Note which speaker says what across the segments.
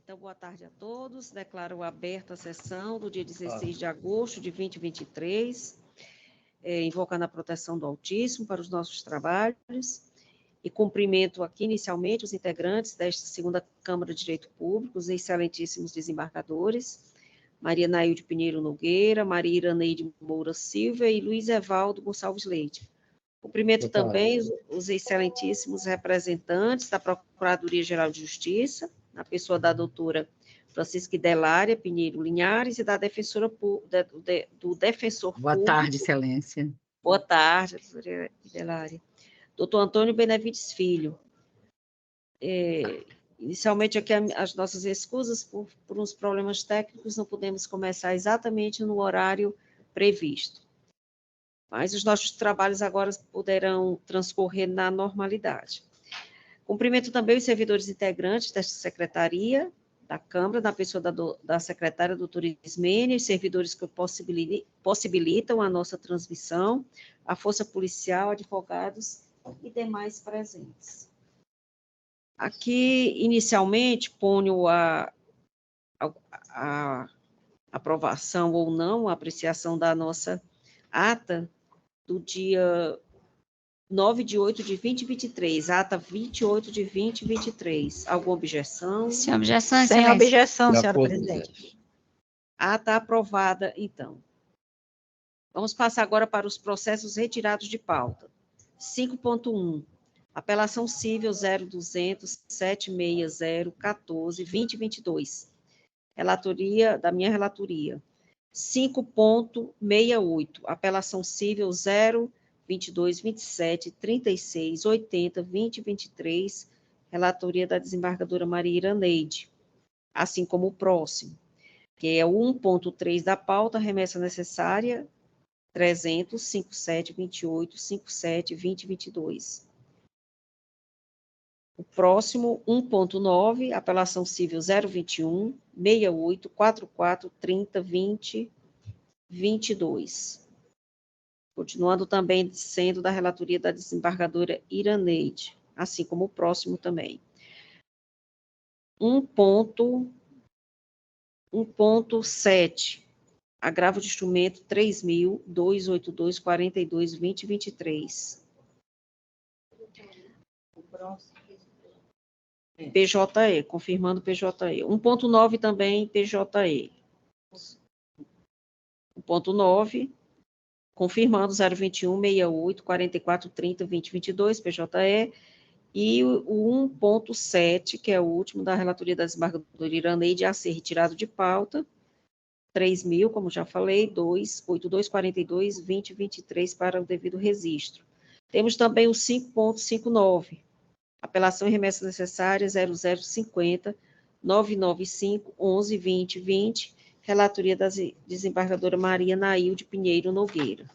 Speaker 1: Então, boa tarde a todos. Declaro aberta a sessão do dia 16 de agosto de 2023, invocando a proteção do Altíssimo para os nossos trabalhos, e cumprimento aqui inicialmente os integrantes desta segunda Câmara de Direito Público, os excelentíssimos desembargadores, Maria Nailde Pinheiro Nogueira, Maria Iraneide Moura Silva e Luiz Evaldo Gonçalves Leite. Cumprimento também os excelentíssimos representantes da Procuradoria-Geral de Justiça, na pessoa da doutora Francisca Delária Pinheiro Linhares e da defensora do defensor público.
Speaker 2: Boa tarde, excelência.
Speaker 1: Boa tarde, doutora Delária. Doutor Antônio Benevides Filho. Inicialmente, aqui as nossas escusas por uns problemas técnicos, não podemos começar exatamente no horário previsto. Mas os nossos trabalhos agora poderão transcorrer na normalidade. Cumprimento também os servidores integrantes desta secretaria da Câmara, na pessoa da secretária doutora Ismênia, os servidores que possibilitam a nossa transmissão, a Força Policial, advogados e demais presentes. Aqui, inicialmente, ponho a aprovação ou não, a apreciação da nossa ata do dia 9 de 8 de 2023, ata 28 de 2023. Alguma objeção?
Speaker 2: Sem objeção, excelência.
Speaker 3: Sem objeção, senhora presidente.
Speaker 1: Ata aprovada, então. Vamos passar agora para os processos retirados de pauta. 5.1. Apelação civil 0200-760-14-2022. Relatoria, da minha relatoria. 5.68. Apelação civil 02227-3680-2023. Relatoria da desembargadora Maria Iraneide. Assim como o próximo, que é o 1.3 da pauta, remessa necessária 300-5728-57-2022. O próximo, 1.9, apelação civil 021-6844-30-20-22. Continuando também sendo da relatoria da desembargadora Iraneide, assim como o próximo também. 1.7, agravo de instrumento 3.282-42-2023. O próximo. PJE, confirmando PJE. 1.9 também, PJE. 1.9, confirmando 021-68-44-30-2022, PJE. E o 1.7, que é o último da relatoria da desembargadora Iraneide, a ser retirado de pauta, 3.000, como já falei, 282-42-2023 para o devido registro. Temos também o 5.59, apelação e remessa necessária 0050-995-11-2020, relatoria da desembargadora Maria Nailde Pinheiro Nogueira.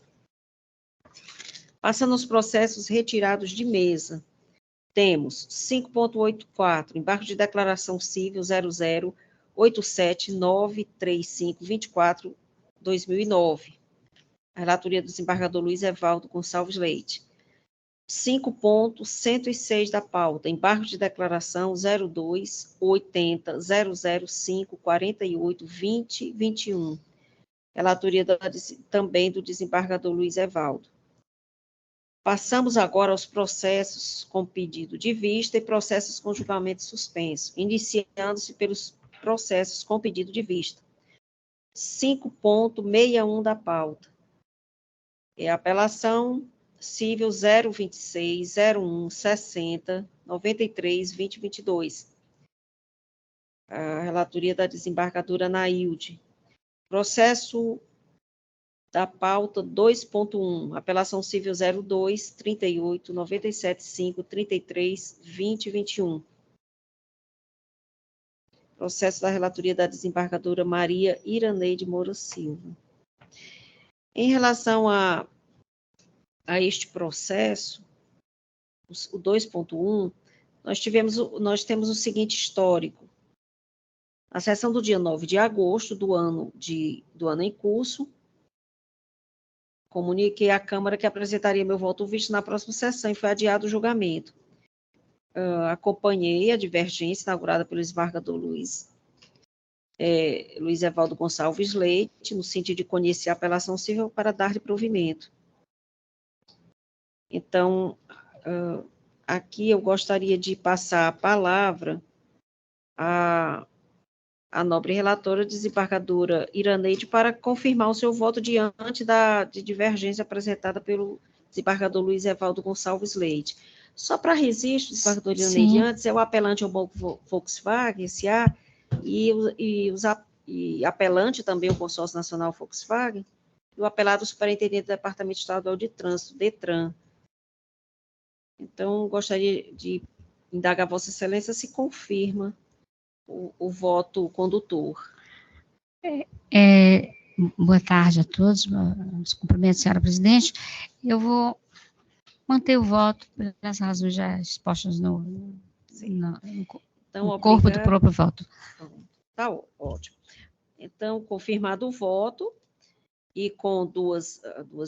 Speaker 1: Passando aos processos retirados de mesa, temos 5.84, embargo de declaração civil 008793524-2009, relatoria do desembargador Luiz Evaldo Gonçalves Leite. 5.106 da pauta, embargo de declaração 0280-005-48-2021, relatoria também do desembargador Luiz Evaldo. Passamos agora aos processos com pedido de vista e processos com julgamento suspenso, iniciando-se pelos processos com pedido de vista. 5.61 da pauta. É a apelação civil 026-01-60-93-2022. A relatoria da desembargadora Nailde. Processo da pauta 2.1, apelação civil 02-38-97-5-33-2021. Processo da relatoria da desembargadora Maria Iraneide Moura Silva. Em relação a este processo, o 2.1, nós temos o seguinte histórico. A sessão do dia 9 de agosto do ano em curso, comuniquei à Câmara que apresentaria meu voto visto na próxima sessão e foi adiado o julgamento. Acompanhei a divergência inaugurada pelo desembargador Luiz Luiz Evaldo Gonçalves Leite, no sentido de conhecer a apelação civil para dar-lhe provimento. Então, aqui eu gostaria de passar a palavra à nobre relatora, desembargadora Iraneide, para confirmar o seu voto diante de divergência apresentada pelo desembargador Luiz Evaldo Gonçalves Leite. Só para registro, desembargador Iraneide, antes é o apelante ao Banco Volkswagen, S.A., e apelante também o Consórcio Nacional Volkswagen, e o apelado superintendente do Departamento Estadual de Trânsito, DETRAN. Então, gostaria de indagar a Vossa Excelência se confirma o voto condutor.
Speaker 3: Boa tarde a todos, os cumprimentos, senhora presidente. Eu vou manter o voto pelas razões já expostas no corpo do próprio voto.
Speaker 1: Tá ótimo. Então, confirmado o voto, e com duas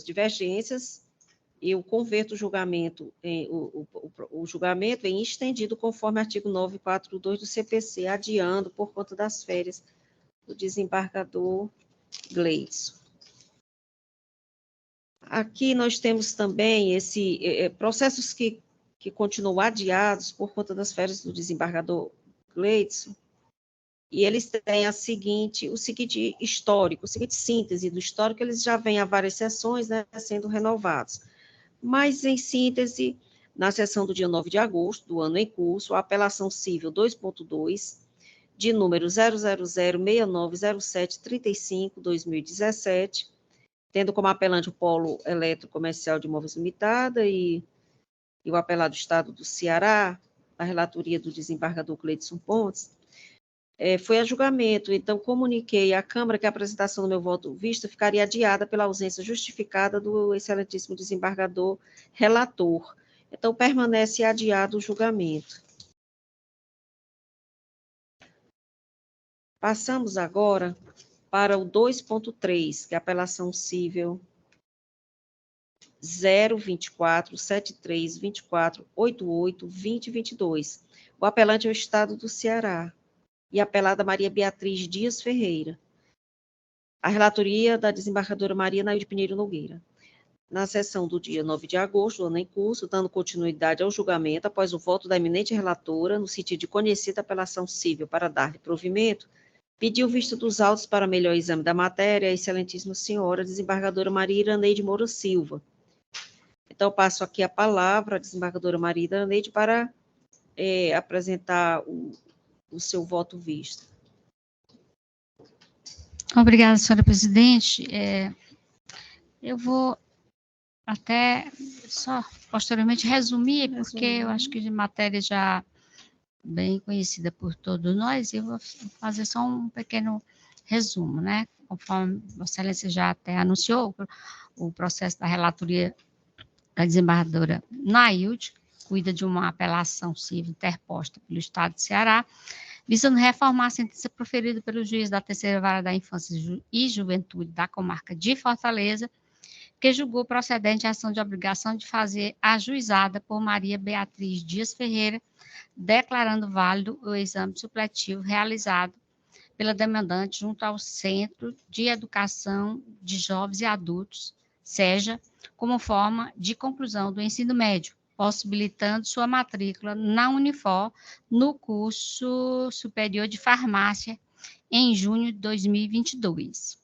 Speaker 1: divergências, eu converto o julgamento em estendido conforme artigo 942 do CPC, adiando por conta das férias do desembargador Gleidson. Aqui nós temos também processos que continuam adiados por conta das férias do desembargador Gleidson, e eles têm o seguinte histórico, a seguinte síntese do histórico, eles já vêm há várias sessões, né, sendo renovados. Mas, em síntese, na sessão do dia 9 de agosto do ano em curso, a apelação civil 2.2, de número 000690735-2017, tendo como apelante o Polo Eletrocomercial de Imóveis Limitada e o apelado Estado do Ceará, a relatoria do desembargador Cleidson Pontes, foi a julgamento. Então, comuniquei à Câmara que a apresentação do meu voto visto ficaria adiada pela ausência justificada do excelentíssimo desembargador relator. Então, permanece adiado o julgamento. Passamos agora para o 2.3, que é a apelação civil 0247324882022. O apelante é o Estado do Ceará e apelada Maria Beatriz Dias Ferreira. A relatoria da desembargadora Maria Nailde Pinheiro Nogueira. Na sessão do dia 9 de agosto do ano em curso, dando continuidade ao julgamento, após o voto da eminente relatora, no sentido de conhecer a apelação civil para dar-lhe provimento, pediu visto dos autos para melhor exame da matéria a excelentíssima senhora desembargadora Maria Iraneide Moura Silva. Então, passo aqui a palavra à desembargadora Maria Iraneide para apresentar o seu voto visto.
Speaker 3: Obrigada, senhora presidente. Eu vou até só posteriormente resumir, porque eu acho que de matéria já bem conhecida por todos nós, eu vou fazer só um pequeno resumo, né? Conforme Vossa Excelência já até anunciou, o processo da relatoria da desembargadora Nailde cuida de uma apelação civil interposta pelo Estado de Ceará, visando reformar a sentença proferida pelo juiz da Terceira Vara da Infância e Juventude da comarca de Fortaleza, que julgou procedente a ação de obrigação de fazer ajuizada por Maria Beatriz Dias Ferreira, declarando válido o exame supletivo realizado pela demandante junto ao Centro de Educação de Jovens e Adultos, SEJA, como forma de conclusão do ensino médio, possibilitando sua matrícula na Unifor no curso superior de farmácia em junho de 2022.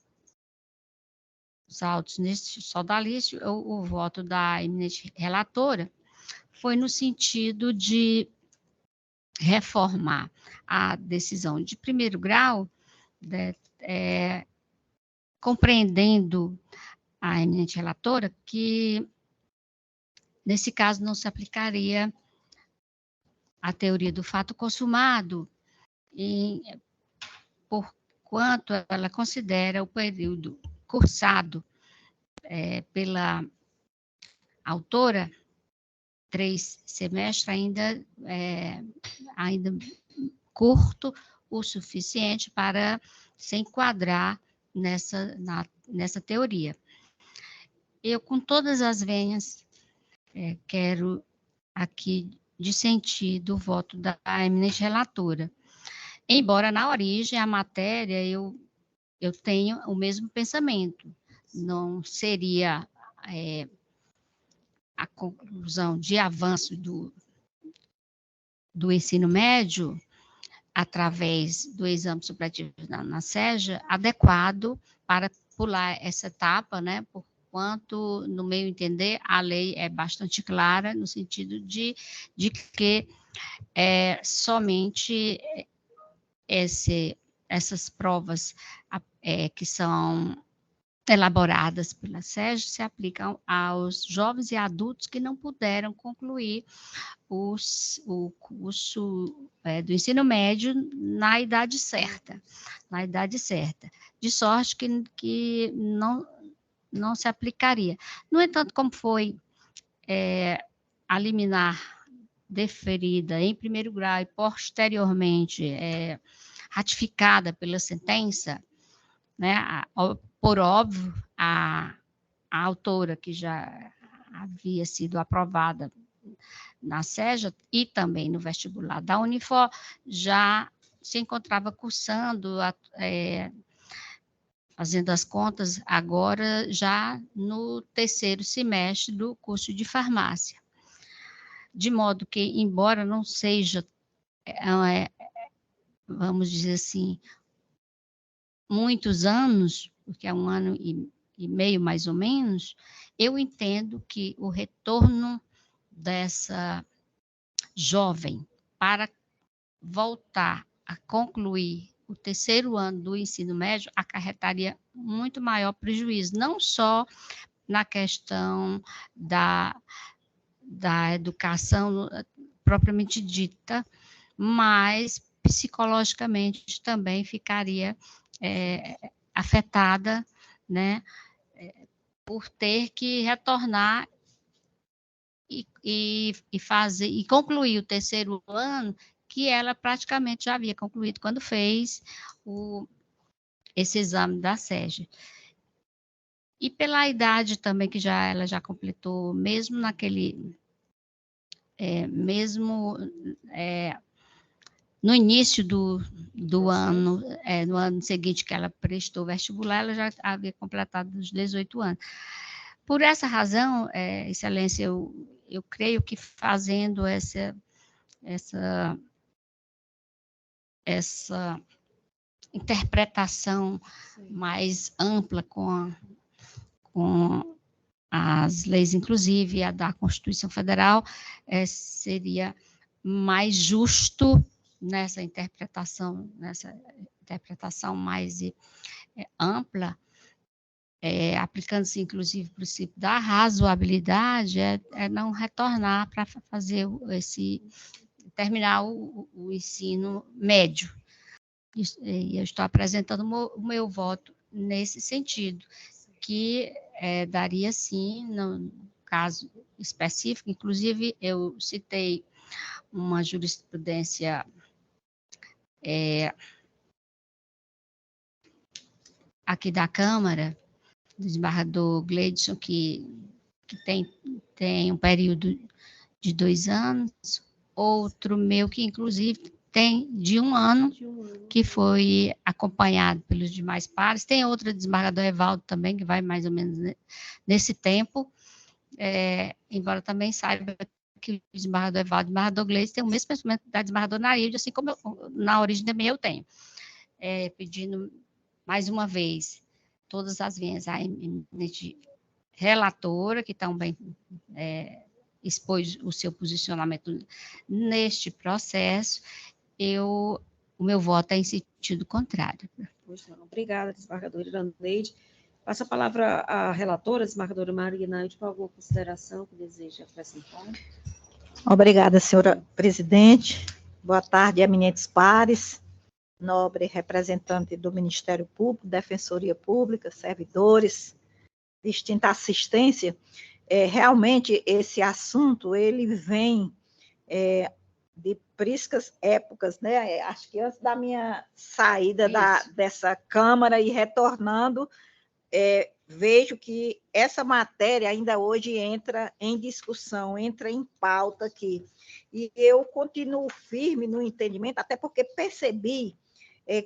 Speaker 3: Os autos neste sodalício, o voto da eminente relatora foi no sentido de reformar a decisão de primeiro grau, compreendendo a eminente relatora que, nesse caso, não se aplicaria a teoria do fato consumado, porquanto ela considera o período cursado pela autora, 3 semestres, ainda curto o suficiente para se enquadrar nessa teoria. Eu, com todas as venhas, quero aqui dissentir do voto da eminente relatora. embora na origem, a matéria, eu tenho o mesmo pensamento. Não seria a conclusão de avanço do ensino médio, através do exame supletivo na SEJA, adequado para pular essa etapa, né? Porquanto, no meu entender, a lei é bastante clara no sentido de que somente essas provas que são elaboradas pela SEJA se aplicam aos jovens e adultos que não puderam concluir o curso do ensino médio na idade certa, de sorte que não se aplicaria. No entanto, como foi a liminar deferida em primeiro grau e posteriormente ratificada pela sentença, né, por óbvio, a autora que já havia sido aprovada na SEJA e também no vestibular da Unifor, já se encontrava cursando, fazendo as contas, agora já no terceiro semestre do curso de farmácia. De modo que, embora não seja, vamos dizer assim, muitos anos, porque é 1 ano e meio mais ou menos, eu entendo que o retorno dessa jovem para voltar a concluir o terceiro ano do ensino médio acarretaria muito maior prejuízo, não só na questão da educação propriamente dita, mas psicologicamente também ficaria afetada, né, por ter que retornar e concluir o terceiro ano, que ela praticamente já havia concluído quando fez esse exame da SEJA. E pela idade também que ela já completou, mesmo no início do ano, no ano seguinte que ela prestou vestibular, ela já havia completado os 18 anos. Por essa razão, Excelência, eu creio que fazendo essa interpretação mais ampla com as leis, inclusive a da Constituição Federal, seria mais justo nessa interpretação mais ampla, aplicando-se inclusive o princípio da razoabilidade, não retornar para fazer terminar o ensino médio. E eu estou apresentando o meu voto nesse sentido, que daria sim, no caso específico, inclusive eu citei uma jurisprudência aqui da Câmara, do desembargador Gleidson, que tem um período de 2 anos, outro meu que inclusive tem de 1 ano, que foi acompanhado pelos demais pares. Tem outro desembargador Evaldo também, que vai mais ou menos nesse tempo, embora também saiba que o desembargador Evaldo e o desembargador Gleidson têm o mesmo pensamento da desembargadora Nailde, assim como na origem também eu tenho. Pedindo mais uma vez todas as vezes a eminente relatora, que também expôs o seu posicionamento neste processo, o meu voto é em sentido contrário.
Speaker 1: Obrigada, desembargadora Iraneide. Passo a palavra à relatora, desembargadora Maria Nailde, por alguma consideração que deseja acrescentar.
Speaker 4: Obrigada, senhora presidente. Boa tarde, eminentes pares, nobre representante do Ministério Público, Defensoria Pública, servidores, distinta assistência. Realmente, esse assunto, ele vem de priscas épocas, né? Acho que antes da minha saída dessa Câmara e retornando, vejo que essa matéria ainda hoje entra em discussão, entra em pauta aqui. E eu continuo firme no entendimento, até porque percebi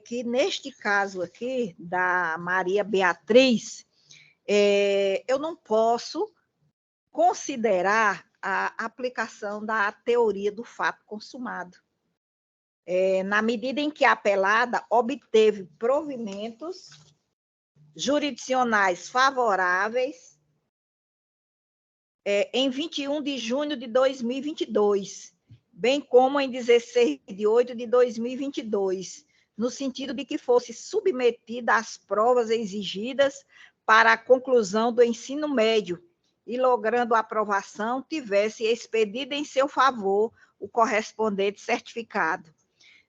Speaker 4: que, neste caso aqui, da Maria Beatriz, eu não posso considerar a aplicação da teoria do fato consumado. Na medida em que a apelada obteve provimentos jurisdicionais favoráveis em 21 de junho de 2022, bem como em 16 de 8 de 2022, no sentido de que fosse submetida às provas exigidas para a conclusão do ensino médio e, logrando a aprovação, tivesse expedido em seu favor o correspondente certificado.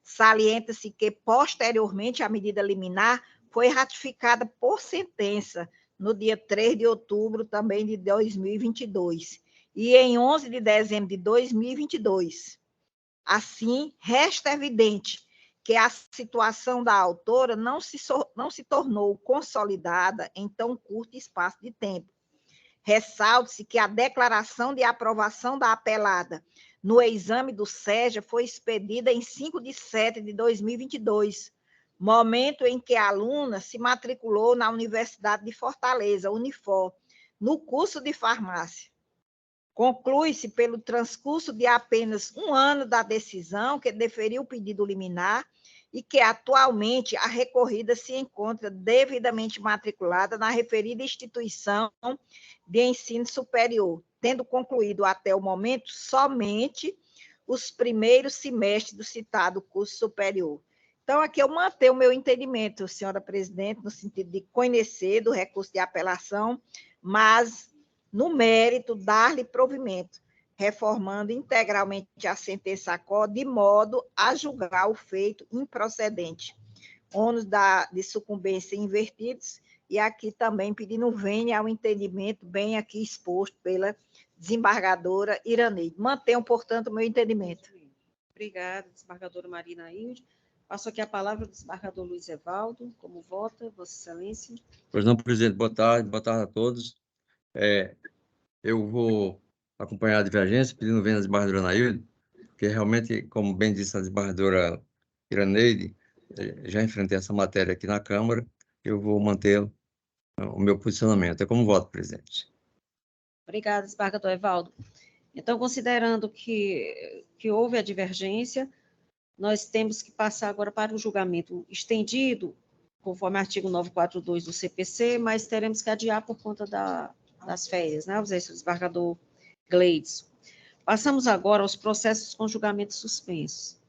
Speaker 4: Salienta-se que, posteriormente, a medida liminar foi ratificada por sentença no dia 3 de outubro também de 2022 e em 11 de dezembro de 2022. Assim, resta evidente que a situação da autora não se tornou consolidada em tão curto espaço de tempo. Ressalte-se que a declaração de aprovação da apelada no exame do SEJA foi expedida em 5 de setembro de 2022, momento em que a aluna se matriculou na Universidade de Fortaleza, Unifor, no curso de farmácia. Conclui-se pelo transcurso de apenas um ano da decisão que deferiu o pedido liminar e que atualmente a recorrida se encontra devidamente matriculada na referida instituição de ensino superior, tendo concluído até o momento somente os primeiros semestres do citado curso superior. Então, aqui eu mantenho o meu entendimento, senhora presidente, no sentido de conhecer do recurso de apelação, mas, no mérito, dar-lhe provimento, reformando integralmente a sentença ACO, de modo a julgar o feito improcedente. Ônus de sucumbência invertidos, e aqui também pedindo vênia ao entendimento bem aqui exposto pela desembargadora Iraneide. Mantenham, portanto, o meu entendimento.
Speaker 1: Obrigada, desembargadora Marina Hilde. Passo aqui a palavra ao desembargador Luiz Evaldo. Como vota, Vossa Excelência?
Speaker 5: Pois não, presidente. Boa tarde a todos. Eu vou acompanhar a divergência, pedindo vênia à desembargadora Anaílde, porque realmente, como bem disse a desembargadora Iraneide, já enfrentei essa matéria aqui na Câmara, eu vou manter o meu posicionamento. É como voto, presidente.
Speaker 1: Obrigada, desembargador Evaldo. Então, considerando que houve a divergência, nós temos que passar agora para o julgamento estendido, conforme o artigo 942 do CPC, mas teremos que adiar por conta das férias, né? Ausência do desembargador Gleidson. Passamos agora aos processos com julgamento suspensos.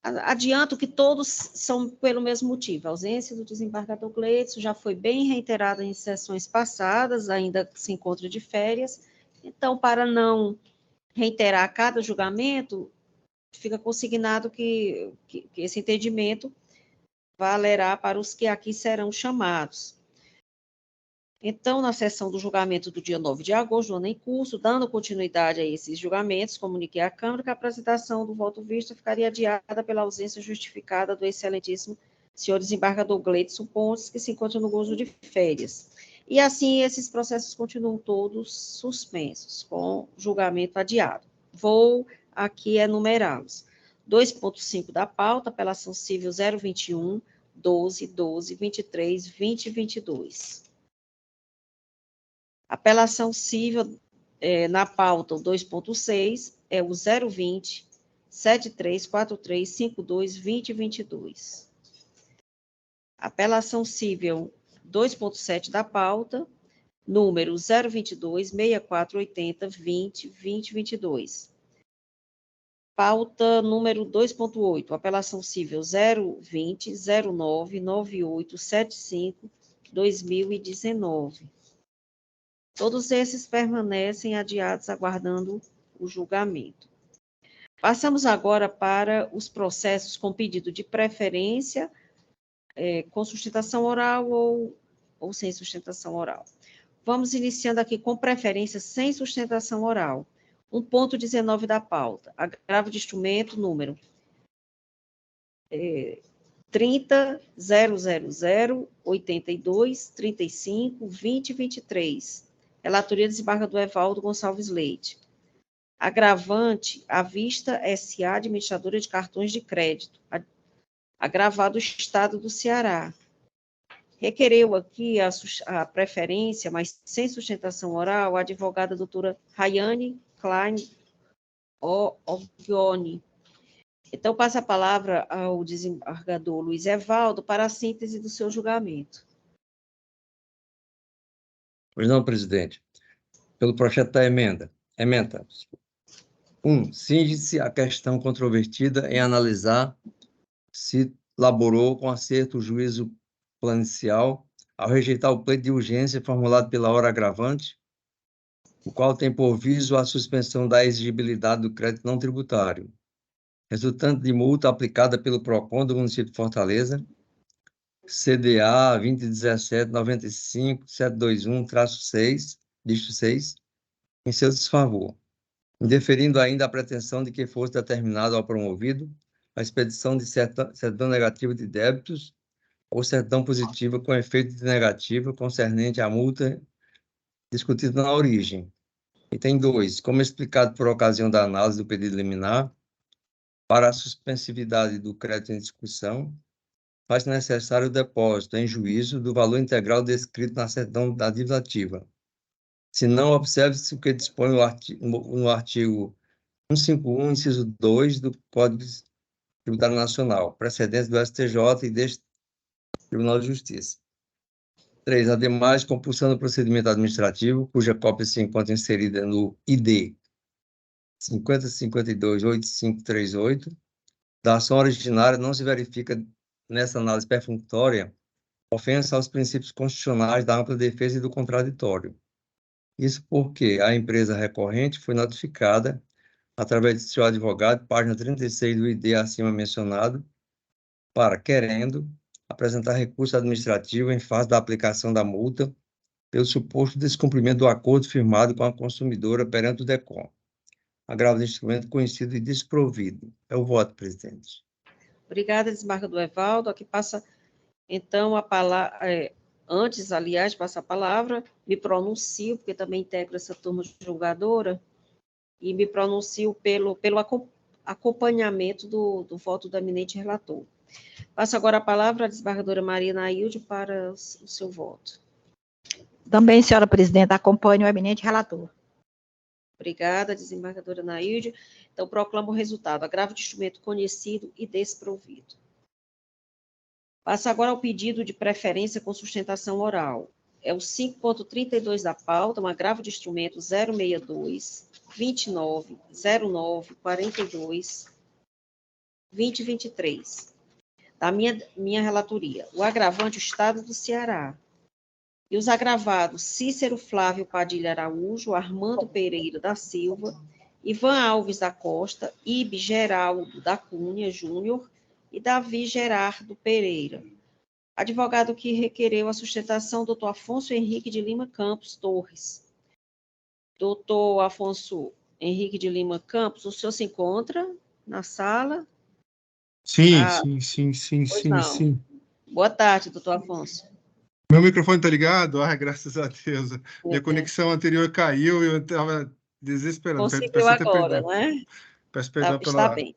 Speaker 1: Adianto que todos são pelo mesmo motivo. A ausência do desembargador Gleidson já foi bem reiterada em sessões passadas, ainda se encontra de férias. Então, para não reiterar cada julgamento, fica consignado que esse entendimento valerá para os que aqui serão chamados. Então, na sessão do julgamento do dia 9 de agosto, do ano em curso, dando continuidade a esses julgamentos, comuniquei à Câmara que a apresentação do voto visto ficaria adiada pela ausência justificada do excelentíssimo senhor desembargador Gleidson Pontes, que se encontra no gozo de férias. E assim, esses processos continuam todos suspensos, com julgamento adiado. Vou aqui enumerá-los. 2.5 da pauta, apelação civil 021, 12, 12, 23, 20 e 22. Apelação civil na pauta, o 2.6, é o 020, 73, 43, 52, 20 e 22. Apelação civil 2.7 da pauta, número 022, 6480, 20, 20 e 22. Pauta número 2.8, apelação civil 020, 09, 98, 75, 2019. Todos esses permanecem adiados, aguardando o julgamento. Passamos agora para os processos com pedido de preferência, com sustentação oral ou sem sustentação oral. Vamos iniciando aqui com preferência sem sustentação oral. 1.19 da pauta, agravo de instrumento, número 30.000.82.35.20.23. Relatoria desembargador Evaldo Gonçalves Leite. Agravante, a Vista S.A., administradora de cartões de crédito. Agravado o Estado do Ceará. Requereu aqui a preferência, mas sem sustentação oral, a advogada doutora Rayane Klein Ogioni. Então, passa a palavra ao desembargador Luiz Evaldo para a síntese do seu julgamento.
Speaker 5: Pois não, presidente. Pelo projeto da emenda. Emenda. 1. Cinge-se a questão controvertida em analisar se laborou com acerto o juízo planicial ao rejeitar o pleito de urgência formulado pela hora agravante, o qual tem por viso a suspensão da exigibilidade do crédito não tributário, resultante de multa aplicada pelo PROCON do município de Fortaleza, CDA 2017-95-721-6, dígito 6, em seu desfavor, indeferindo ainda a pretensão de que fosse determinado ao promovido a expedição de certidão negativa de débitos ou certidão positiva com efeito de negativa concernente à multa discutida na origem. Item 2. Como explicado por ocasião da análise do pedido liminar, para a suspensividade do crédito em discussão, faz necessário o depósito em juízo do valor integral descrito na certidão da dívida ativa. Se não, observe-se o que dispõe no artigo 151, inciso 2 do Código Tributário Nacional, precedentes do STJ e deste Tribunal de Justiça. 3. Ademais, compulsando o procedimento administrativo, cuja cópia se encontra inserida no ID 5052-8538, da ação originária, não se verifica nessa análise perfunctória ofensa aos princípios constitucionais da ampla defesa e do contraditório. Isso porque a empresa recorrente foi notificada, através de seu advogado, página 36 do ID acima mencionado, para, querendo, apresentar recurso administrativo em face da aplicação da multa pelo suposto descumprimento do acordo firmado com a consumidora perante o DECOM. Agravo de instrumento conhecido e desprovido. É o voto, presidente.
Speaker 1: Obrigada, desembargador Evaldo. Aqui passa, então, a palavra... Antes, aliás, de passar a palavra, me pronuncio, porque também integro essa turma julgadora, e me pronuncio pelo acompanhamento do voto do eminente relator. Passo agora a palavra à desembargadora Maria Nailde para o seu voto.
Speaker 4: Também, senhora presidente, acompanho o eminente relator.
Speaker 1: Obrigada, desembargadora Nailde. Então, proclamo o resultado. Agravo de instrumento conhecido e desprovido. Passo agora ao pedido de preferência com sustentação oral. É o 5.32 da pauta, um agravo de instrumento 062, 29, 09, 42, 2023. Da minha relatoria. O agravante, o Estado do Ceará. E os agravados, Cícero Flávio Padilha Araújo, Armando Pereira da Silva, Ivan Alves da Costa, Ibe Geraldo da Cunha Júnior e Davi Gerardo Pereira. Advogado que requereu a sustentação, doutor Afonso Henrique de Lima Campos Torres. Doutor Afonso Henrique de Lima Campos, o senhor se encontra na sala?
Speaker 6: Sim,
Speaker 1: Não.
Speaker 6: sim.
Speaker 1: Boa tarde, doutor Afonso.
Speaker 6: Meu microfone está ligado? Graças a Deus. Minha conexão anterior caiu e eu estava desesperado.
Speaker 1: Conseguiu agora, não é?
Speaker 6: Peço perdão
Speaker 1: Está bem.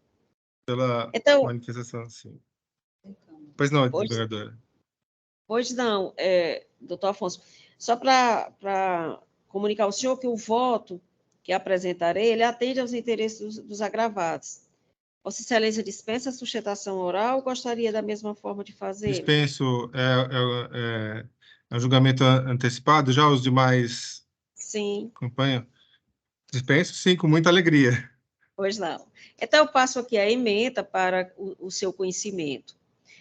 Speaker 6: pela
Speaker 1: então,
Speaker 6: manifestação, sim. Pois não, desembargadora.
Speaker 1: Pois não, doutor Afonso. Só para comunicar ao senhor que o voto que apresentarei, ele atende aos interesses dos agravados. Vossa Excelência dispensa a sustentação oral ou gostaria da mesma forma de fazer?
Speaker 6: Dispenso. É um julgamento antecipado, já os demais
Speaker 1: Sim.
Speaker 6: acompanham? Dispenso, sim, com muita alegria.
Speaker 1: Pois não. Então, eu passo aqui a emenda para o seu conhecimento.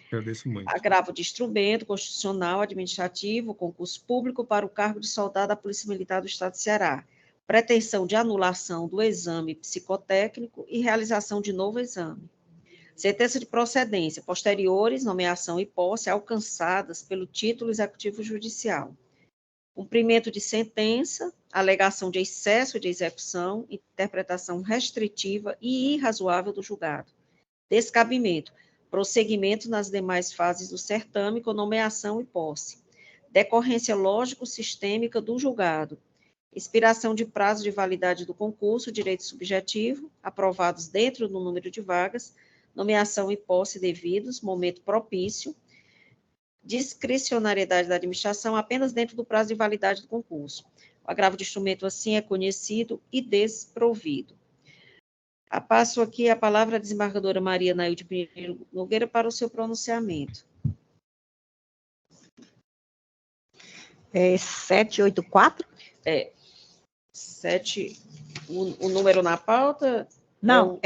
Speaker 6: Agradeço muito.
Speaker 1: Agravo de instrumento constitucional, administrativo, concurso público para o cargo de soldado da Polícia Militar do Estado de Ceará. Pretensão de anulação do exame psicotécnico e realização de novo exame. Sentença de procedência, posteriores, nomeação e posse alcançadas pelo título executivo judicial. Cumprimento de sentença, alegação de excesso de execução, interpretação restritiva e irrazoável do julgado. Descabimento, prosseguimento nas demais fases do certame com nomeação e posse, decorrência lógico-sistêmica do julgado, expiração de prazo de validade do concurso, direito subjetivo, aprovados dentro do número de vagas, nomeação e posse devidos, momento propício, discricionariedade da administração apenas dentro do prazo de validade do concurso. O agravo de instrumento assim é conhecido e desprovido. Passo aqui a palavra à desembargadora Maria Nailde Pinheiro Nogueira para o seu pronunciamento.
Speaker 4: 784?
Speaker 1: 7, o número na pauta?
Speaker 4: Não,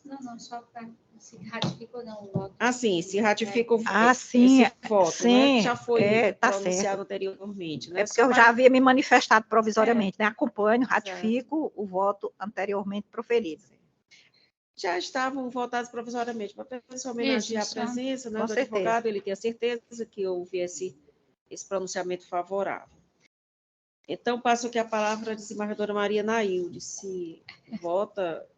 Speaker 3: Não, só para se ratifica ou não o voto.
Speaker 1: Sim, se ratifica
Speaker 4: sim,
Speaker 1: esse voto,
Speaker 4: sim,
Speaker 1: né? Já foi
Speaker 4: tá
Speaker 1: pronunciado
Speaker 4: certo.
Speaker 1: anteriormente, né?
Speaker 4: É porque eu já havia me manifestado provisoriamente, né? Acompanho, ratifico o voto anteriormente proferido.
Speaker 1: Já estavam votados provisoriamente, para pessoal homenagear a presença, né, do advogado, ele tem a certeza que houve esse pronunciamento favorável. Então, passo aqui a palavra à desembargadora Maria Nailde, se vota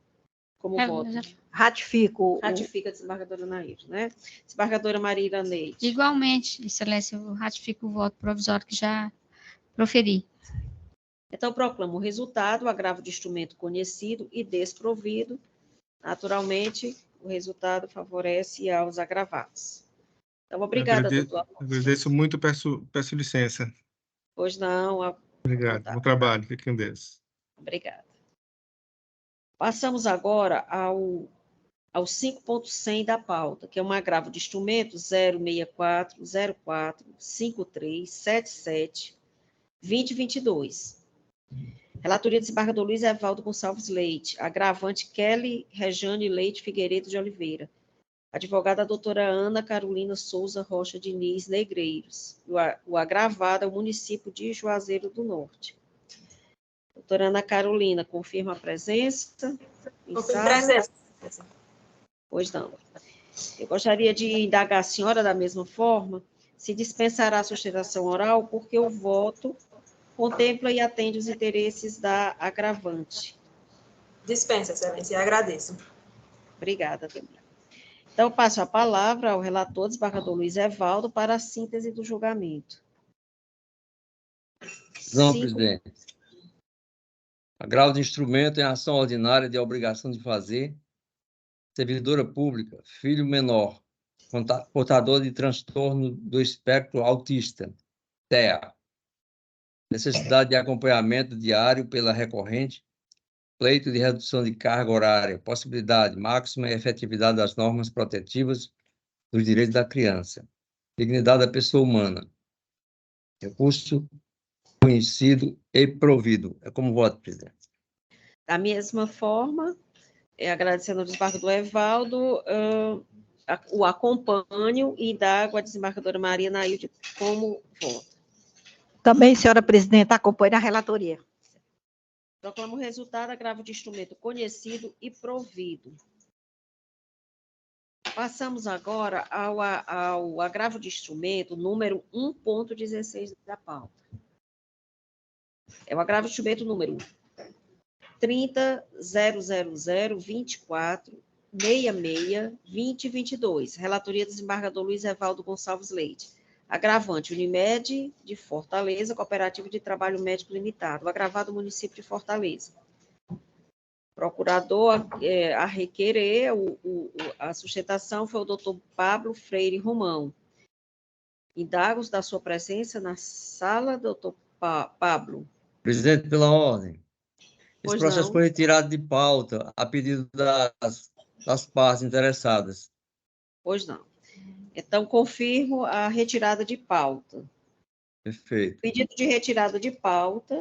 Speaker 1: como vota.
Speaker 4: Ratifico.
Speaker 1: Ratifica a desembargadora Nailde, né? Desembargadora Maria Iraneide.
Speaker 3: Igualmente, Excelência, eu ratifico o voto provisório que já proferi.
Speaker 1: Então, proclamo o resultado, o agravo de instrumento conhecido e desprovido. Naturalmente, o resultado favorece aos agravados. Então, obrigada, doutor.
Speaker 6: Agradeço muito, peço licença.
Speaker 1: Pois não.
Speaker 6: Obrigado, bom trabalho, fique com Deus.
Speaker 1: Obrigada. Passamos agora ao 5.100 da pauta, que é um agravo de instrumento 064-04-53-77-2022. Relatoria do desembargador Luiz Evaldo Gonçalves Leite, agravante Kelly Rejane Leite Figueiredo de Oliveira, advogada doutora Ana Carolina Souza Rocha Diniz Negreiros, o agravado é o município de Juazeiro do Norte. Doutora Ana Carolina, confirma a presença?
Speaker 7: Confirma a presença.
Speaker 1: Pois não. Eu gostaria de indagar a senhora da mesma forma, se dispensará a sustentação oral, porque o voto contempla e atende os interesses da agravante.
Speaker 7: Dispensa, Excelência, e agradeço.
Speaker 1: Obrigada, também. Então, passo a palavra ao relator, desembargador Luiz Evaldo, para a síntese do julgamento.
Speaker 5: Não, presidente. Agravo de instrumento em ação ordinária de obrigação de fazer, servidora pública, filho menor, portador de transtorno do espectro autista, TEA. Necessidade de acompanhamento diário pela recorrente, pleito de redução de carga horária, possibilidade máxima e efetividade das normas protetivas dos direitos da criança, dignidade da pessoa humana, recurso conhecido e provido. É como voto, presidente.
Speaker 1: Da mesma forma, agradecendo ao desembargador Evaldo, o acompanho e indago a desembargadora Maria Nailde como voto.
Speaker 4: Também, senhora presidente, acompanho a relatoria.
Speaker 1: Proclamo o resultado, agravo de instrumento conhecido e provido. Passamos agora ao agravo de instrumento número 1.16 da pauta. É o agravo de instrumento número 30.000.24.66.2022. Relatoria do desembargador Luiz Evaldo Gonçalves Leite. Agravante, Unimed de Fortaleza, Cooperativa de Trabalho Médico Limitado. O agravado, município de Fortaleza. Procurador a requerer, a sustentação foi o doutor Pablo Freire Romão. Indagos da sua presença na sala, doutor Pablo.
Speaker 5: Presidente, pela ordem. Esse
Speaker 1: Pois
Speaker 5: processo
Speaker 1: não.
Speaker 5: foi retirado de pauta a pedido das partes interessadas.
Speaker 1: Pois não. Então, confirmo a retirada de pauta.
Speaker 5: Perfeito.
Speaker 1: Pedido de retirada de pauta.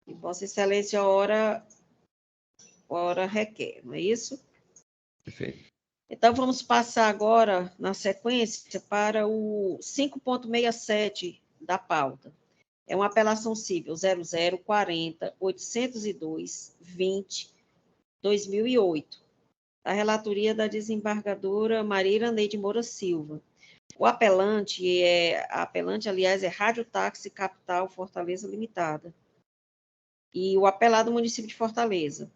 Speaker 1: E Vossa Excelência, ora requer, não é isso?
Speaker 5: Perfeito.
Speaker 1: Então, vamos passar agora, na sequência, para o 5.67 da pauta. É uma apelação civil 0040-802-20-2008, da relatoria da desembargadora Maria Iraneide Moura Silva. O apelante, aliás, é Rádio Táxi Capital Fortaleza Limitada. E o apelado, município de Fortaleza.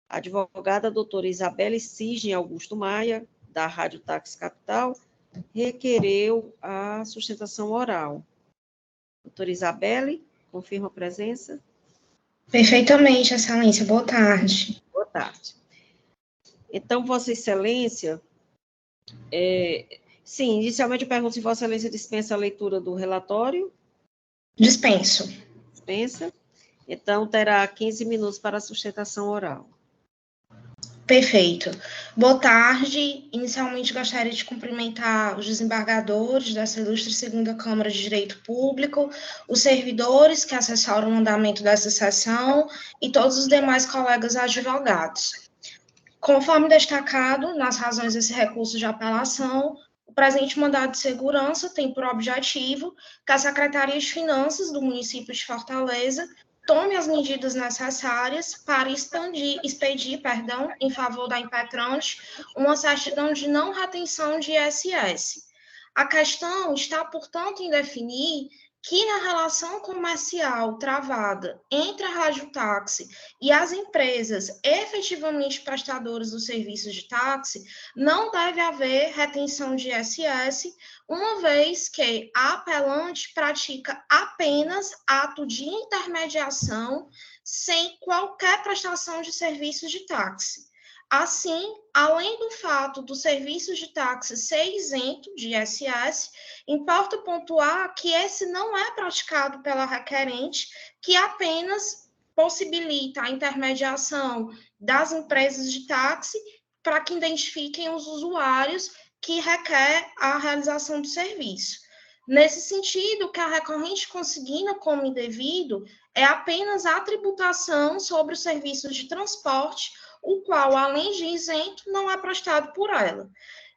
Speaker 1: A advogada doutora Isabelle Cisne Augusto Maia, da Rádio Táxi Capital, requereu a sustentação oral. Doutora Isabelle, confirma a presença?
Speaker 8: Perfeitamente, Excelência. Boa tarde.
Speaker 1: Boa tarde. Então, Vossa Excelência, sim, inicialmente eu pergunto se Vossa Excelência dispensa a leitura do relatório.
Speaker 8: Dispenso.
Speaker 1: Dispensa. Então, terá 15 minutos para a sustentação oral.
Speaker 8: Perfeito. Boa tarde. Inicialmente, gostaria de cumprimentar os desembargadores dessa ilustre segunda Câmara de Direito Público, os servidores que assessoram o andamento dessa sessão e todos os demais colegas advogados. Conforme destacado nas razões desse recurso de apelação, o presente mandado de segurança tem por objetivo que a Secretaria de Finanças do município de Fortaleza tome as medidas necessárias para expedir, em favor da impetrante, uma certidão de não retenção de ISS. A questão está, portanto, em definir que na relação comercial travada entre a Rádio Táxi e as empresas efetivamente prestadoras dos serviços de táxi, não deve haver retenção de ISS, uma vez que a apelante pratica apenas ato de intermediação sem qualquer prestação de serviços de táxi. Assim, além do fato do serviço de táxi ser isento de ISS, importa pontuar que esse não é praticado pela requerente, que apenas possibilita a intermediação das empresas de táxi para que identifiquem os usuários que requer a realização do serviço. Nesse sentido, o que a recorrente consigna como indevido é apenas a tributação sobre os serviços de transporte, o qual, além de isento, não é prestado por ela.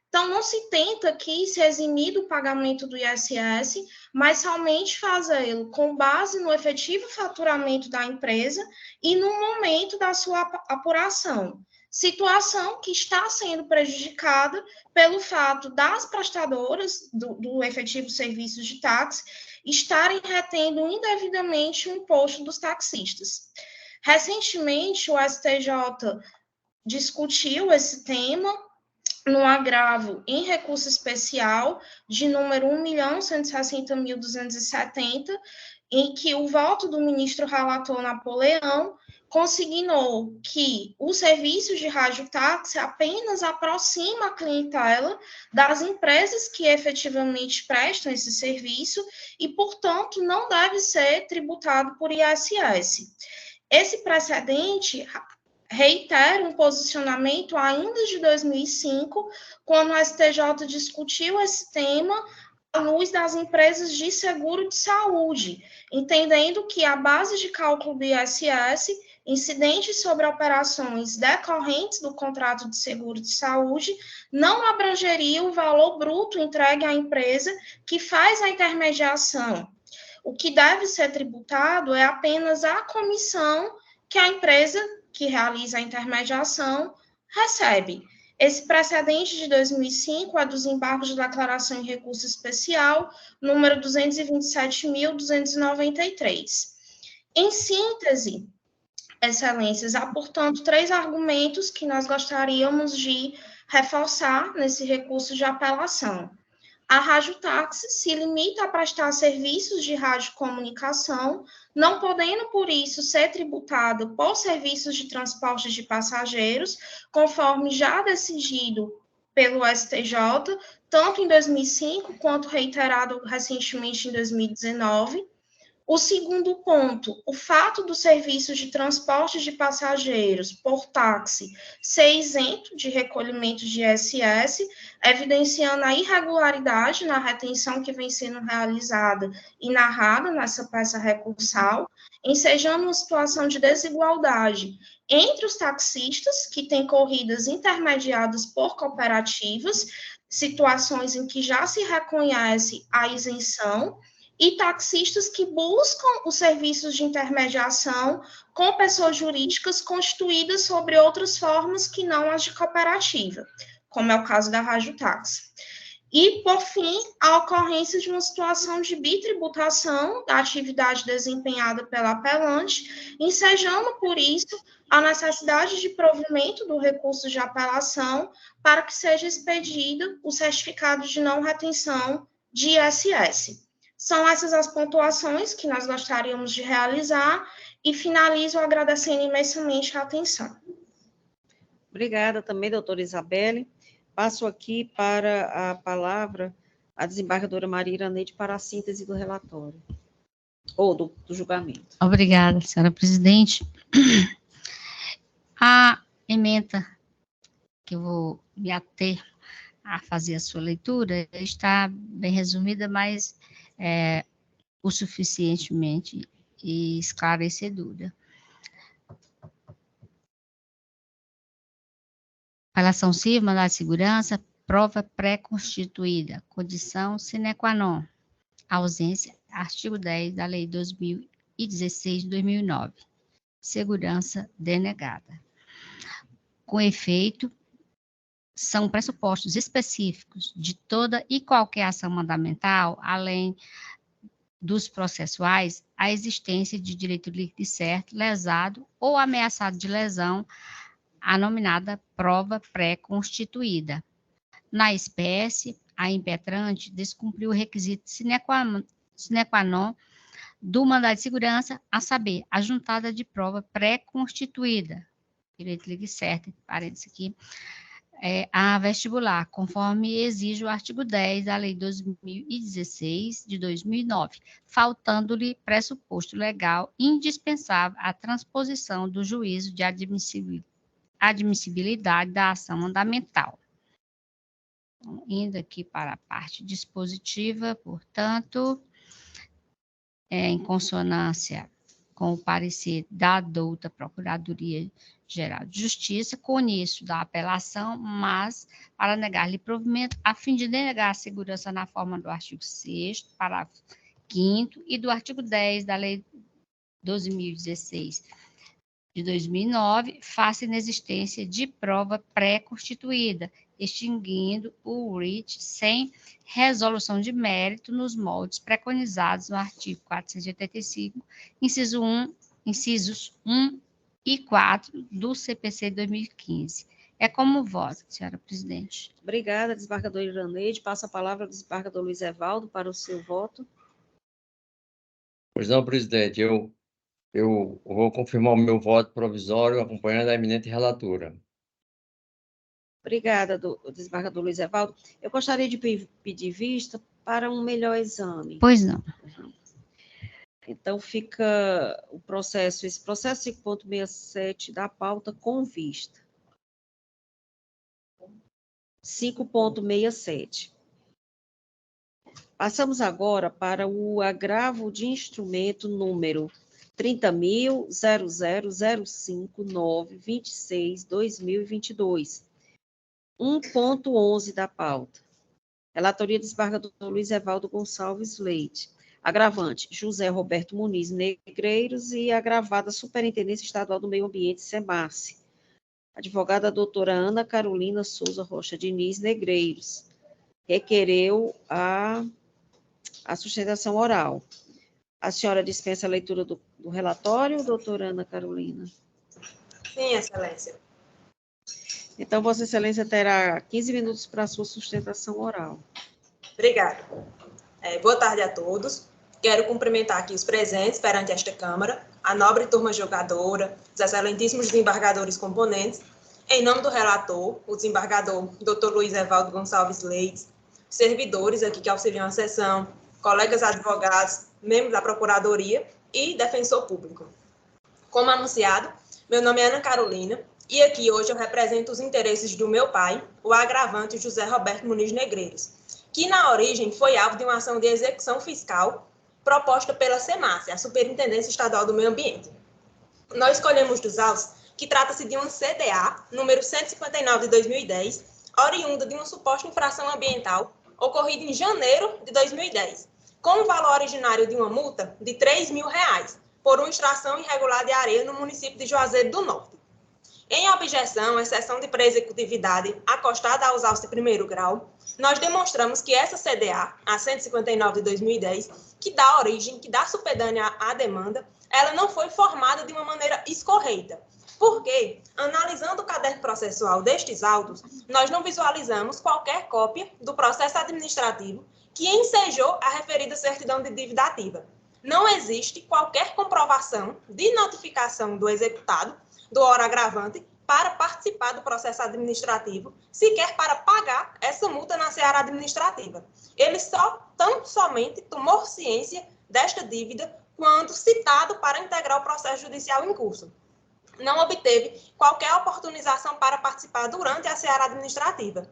Speaker 8: Então, não se tenta aqui se eximir do pagamento do ISS, mas somente fazê-lo com base no efetivo faturamento da empresa e no momento da sua apuração. Situação que está sendo prejudicada pelo fato das prestadoras do efetivo serviço de táxi estarem retendo indevidamente o imposto dos taxistas. Recentemente, o STJ discutiu esse tema no agravo em recurso especial de número 1.160.270, em que o voto do ministro relator Napoleão consignou que o serviço de radiotáxi apenas aproxima a clientela das empresas que efetivamente prestam esse serviço e, portanto, não deve ser tributado por ISS. Esse precedente reitera um posicionamento ainda de 2005, quando o STJ discutiu esse tema à luz das empresas de seguro de saúde, entendendo que a base de cálculo do ISS incidente sobre operações decorrentes do contrato de seguro de saúde não abrangeria o valor bruto entregue à empresa que faz a intermediação. O que deve ser tributado é apenas a comissão que a empresa que realiza a intermediação recebe. Esse precedente de 2005 é dos embargos de declaração em recurso especial, número 227.293. Em síntese, Excelências, há, portanto, 3 argumentos que nós gostaríamos de reforçar nesse recurso de apelação. A radiotáxi se limita a prestar serviços de radiocomunicação, não podendo, por isso, ser tributada por serviços de transporte de passageiros, conforme já decidido pelo STJ, tanto em 2005 quanto reiterado recentemente em 2019. O segundo ponto, o fato do serviço de transporte de passageiros por táxi ser isento de recolhimento de ISS, evidenciando a irregularidade na retenção que vem sendo realizada e narrada nessa peça recursal, ensejando uma situação de desigualdade entre os taxistas, que têm corridas intermediadas por cooperativas, situações em que já se reconhece a isenção, e taxistas que buscam os serviços de intermediação com pessoas jurídicas constituídas sobre outras formas que não as de cooperativa, como é o caso da radiotáxi. E, por fim, a ocorrência de uma situação de bitributação da atividade desempenhada pela apelante, ensejando, por isso, a necessidade de provimento do recurso de apelação para que seja expedido o certificado de não retenção de ISS. São essas as pontuações que nós gostaríamos de realizar e finalizo agradecendo imensamente a atenção.
Speaker 1: Obrigada também, doutora Isabelle. Passo aqui para a palavra a desembargadora Maria Iraneide para a síntese do relatório, ou do julgamento.
Speaker 3: Obrigada, senhora presidente. A ementa que eu vou me ater a fazer a sua leitura está bem resumida, mas o suficientemente esclarecedora. Apelação civil, mandado de segurança, prova pré-constituída, condição sine qua non, ausência, artigo 10 da Lei 2016 de 2009, segurança denegada. Com efeito, são pressupostos específicos de toda e qualquer ação mandamental, além dos processuais, a existência de direito líquido e certo, lesado ou ameaçado de lesão, a nominada prova pré-constituída. Na espécie, a impetrante descumpriu o requisito sine qua non do mandado de segurança, a saber, a juntada de prova pré-constituída, direito líquido e certo, parênteses aqui, a vestibular, conforme exige o artigo 10 da Lei 2016 de 2009, faltando-lhe pressuposto legal indispensável à transposição do juízo de admissibilidade da ação mandamental. Indo aqui para a parte dispositiva, portanto, em consonância com o parecer da douta Procuradoria-Geral de Justiça, conheço da apelação, mas para negar-lhe provimento, a fim de denegar a segurança na forma do artigo 6º, parágrafo 5º e do artigo 10 da Lei 2016 de 2009, face inexistência de prova pré-constituída, extinguindo o writ sem resolução de mérito nos moldes preconizados no artigo 485, incisos 1 e 4 do CPC 2015. É como voto, senhora presidente.
Speaker 1: Obrigada, desembargadora Iraneide. Passo a palavra ao desembargador Luiz Evaldo para o seu voto.
Speaker 5: Pois não, presidente, eu vou confirmar o meu voto provisório acompanhando a eminente relatora.
Speaker 1: Obrigada, desembargador Luiz Evaldo. Eu gostaria de pedir vista para um melhor exame.
Speaker 3: Pois não.
Speaker 1: Então, fica esse processo 5.67 da pauta com vista. 5.67. Passamos agora para o agravo de instrumento número 30.0005926/2022. 1.11 da pauta. Relatoria do desembargador Luiz Evaldo Gonçalves Leite. Agravante, José Roberto Muniz Negreiros e agravada Superintendência Estadual do Meio Ambiente, SEMARCE. Advogada doutora Ana Carolina Souza Rocha Diniz Negreiros. Requereu a sustentação oral. A senhora dispensa a leitura do relatório, doutora Ana Carolina?
Speaker 7: Sim, excelência.
Speaker 1: Então, Vossa Excelência terá 15 minutos para a sua sustentação oral.
Speaker 7: Obrigada. Boa tarde a todos. Quero cumprimentar aqui os presentes perante esta Câmara, a nobre turma julgadora, os excelentíssimos desembargadores componentes, em nome do relator, o desembargador Dr. Luiz Evaldo Gonçalves Leite, servidores aqui que auxiliam a sessão, colegas advogados, membros da Procuradoria e defensor público. Como anunciado, meu nome é Ana Carolina, e aqui hoje eu represento os interesses do meu pai, o agravante José Roberto Muniz Negreiros, que na origem foi alvo de uma ação de execução fiscal proposta pela SEMARCE, a Superintendência Estadual do Meio Ambiente. Nós escolhemos dos autos que trata-se de uma CDA, número 159 de 2010, oriunda de uma suposta infração ambiental ocorrida em janeiro de 2010, com um valor originário de uma multa de R$ 3.000 por uma extração irregular de areia no município de Juazeiro do Norte. Em objeção, exceção de pré-executividade acostada aos autos de primeiro grau, nós demonstramos que essa CDA, a 159 de 2010, que dá origem, que dá supedânea à demanda, ela não foi formada de uma maneira escorreita, porque, analisando o caderno processual destes autos, nós não visualizamos qualquer cópia do processo administrativo que ensejou a referida certidão de dívida ativa. Não existe qualquer comprovação de notificação do executado, do ora agravante, para participar do processo administrativo, sequer para pagar essa multa na seara administrativa. Ele somente tomou ciência desta dívida quando citado para integrar o processo judicial em curso. Não obteve qualquer oportunização para participar durante a seara administrativa,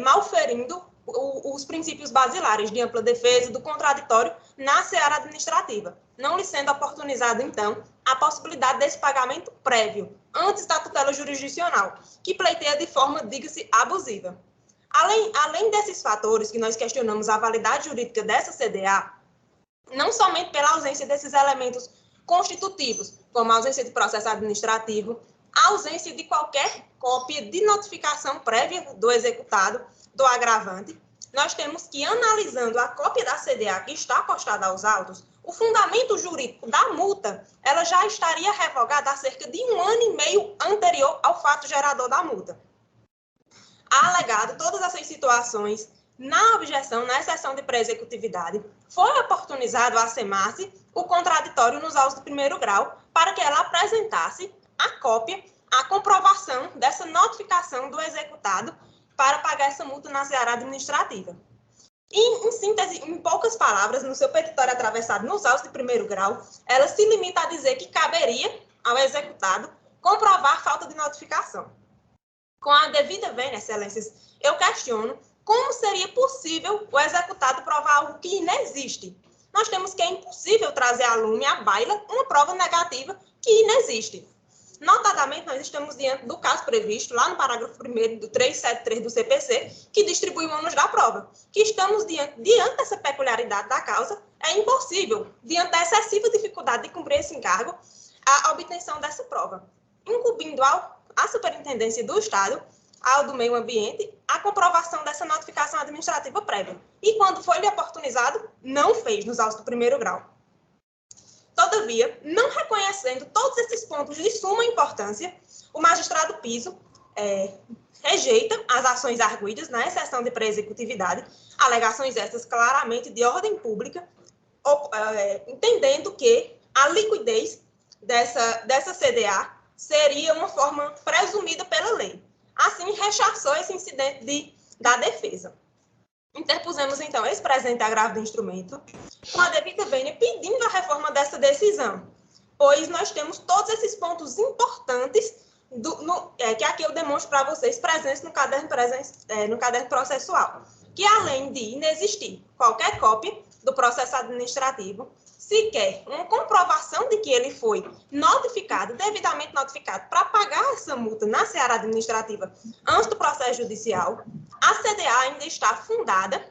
Speaker 7: malferindo os princípios basilares de ampla defesa do contraditório na seara administrativa, não lhe sendo oportunizado, então, a possibilidade desse pagamento prévio, antes da tutela jurisdicional, que pleiteia de forma, diga-se, abusiva. Além desses fatores que nós questionamos a validade jurídica dessa CDA, não somente pela ausência desses elementos constitutivos, como a ausência de processo administrativo, a ausência de qualquer cópia de notificação prévia do executado, do agravante, nós temos que, analisando a cópia da CDA que está postada aos autos, o fundamento jurídico da multa, ela já estaria revogada há cerca de 1 ano e meio anterior ao fato gerador da multa. Alegado todas essas situações, na objeção, na exceção de pré-executividade, foi oportunizado a SEMASSE o contraditório nos autos do primeiro grau para que ela apresentasse a cópia, a comprovação dessa notificação do executado para pagar essa multa na seara administrativa. E, em síntese, em poucas palavras, no seu petitório atravessado nos autos de primeiro grau, ela se limita a dizer que caberia ao executado comprovar falta de notificação. Com a devida vênia, excelências, eu questiono como seria possível o executado provar algo que inexiste. Nós temos que é impossível trazer à lume, à baila, uma prova negativa que inexiste. Notadamente, nós estamos diante do caso previsto lá no parágrafo 1º do 373 do CPC, que distribui o ônus da prova. Que estamos diante dessa peculiaridade da causa, é impossível, diante da excessiva dificuldade de cumprir esse encargo, a obtenção dessa prova, incumbindo à Superintendência do Estado, ao do Meio Ambiente, a comprovação dessa notificação administrativa prévia. E quando foi-lhe oportunizado, não fez nos autos do primeiro grau. Todavia, não reconhecendo todos esses pontos de suma importância, o magistrado Piso rejeita as ações arguidas na exceção de pré-executividade, alegações estas claramente de ordem pública, entendendo que a liquidez dessa CDA seria uma forma presumida pela lei. Assim, rechaçou esse incidente da defesa. Interpusemos, então, esse presente agravo do instrumento, com a devida vênia pedindo a reforma dessa decisão, pois nós temos todos esses pontos importantes que aqui eu demonstro para vocês presentes no caderno processual, que além de inexistir qualquer cópia do processo administrativo, sequer uma comprovação de que ele foi notificado, devidamente notificado, para pagar essa multa na seara administrativa antes do processo judicial, a CDA ainda está fundada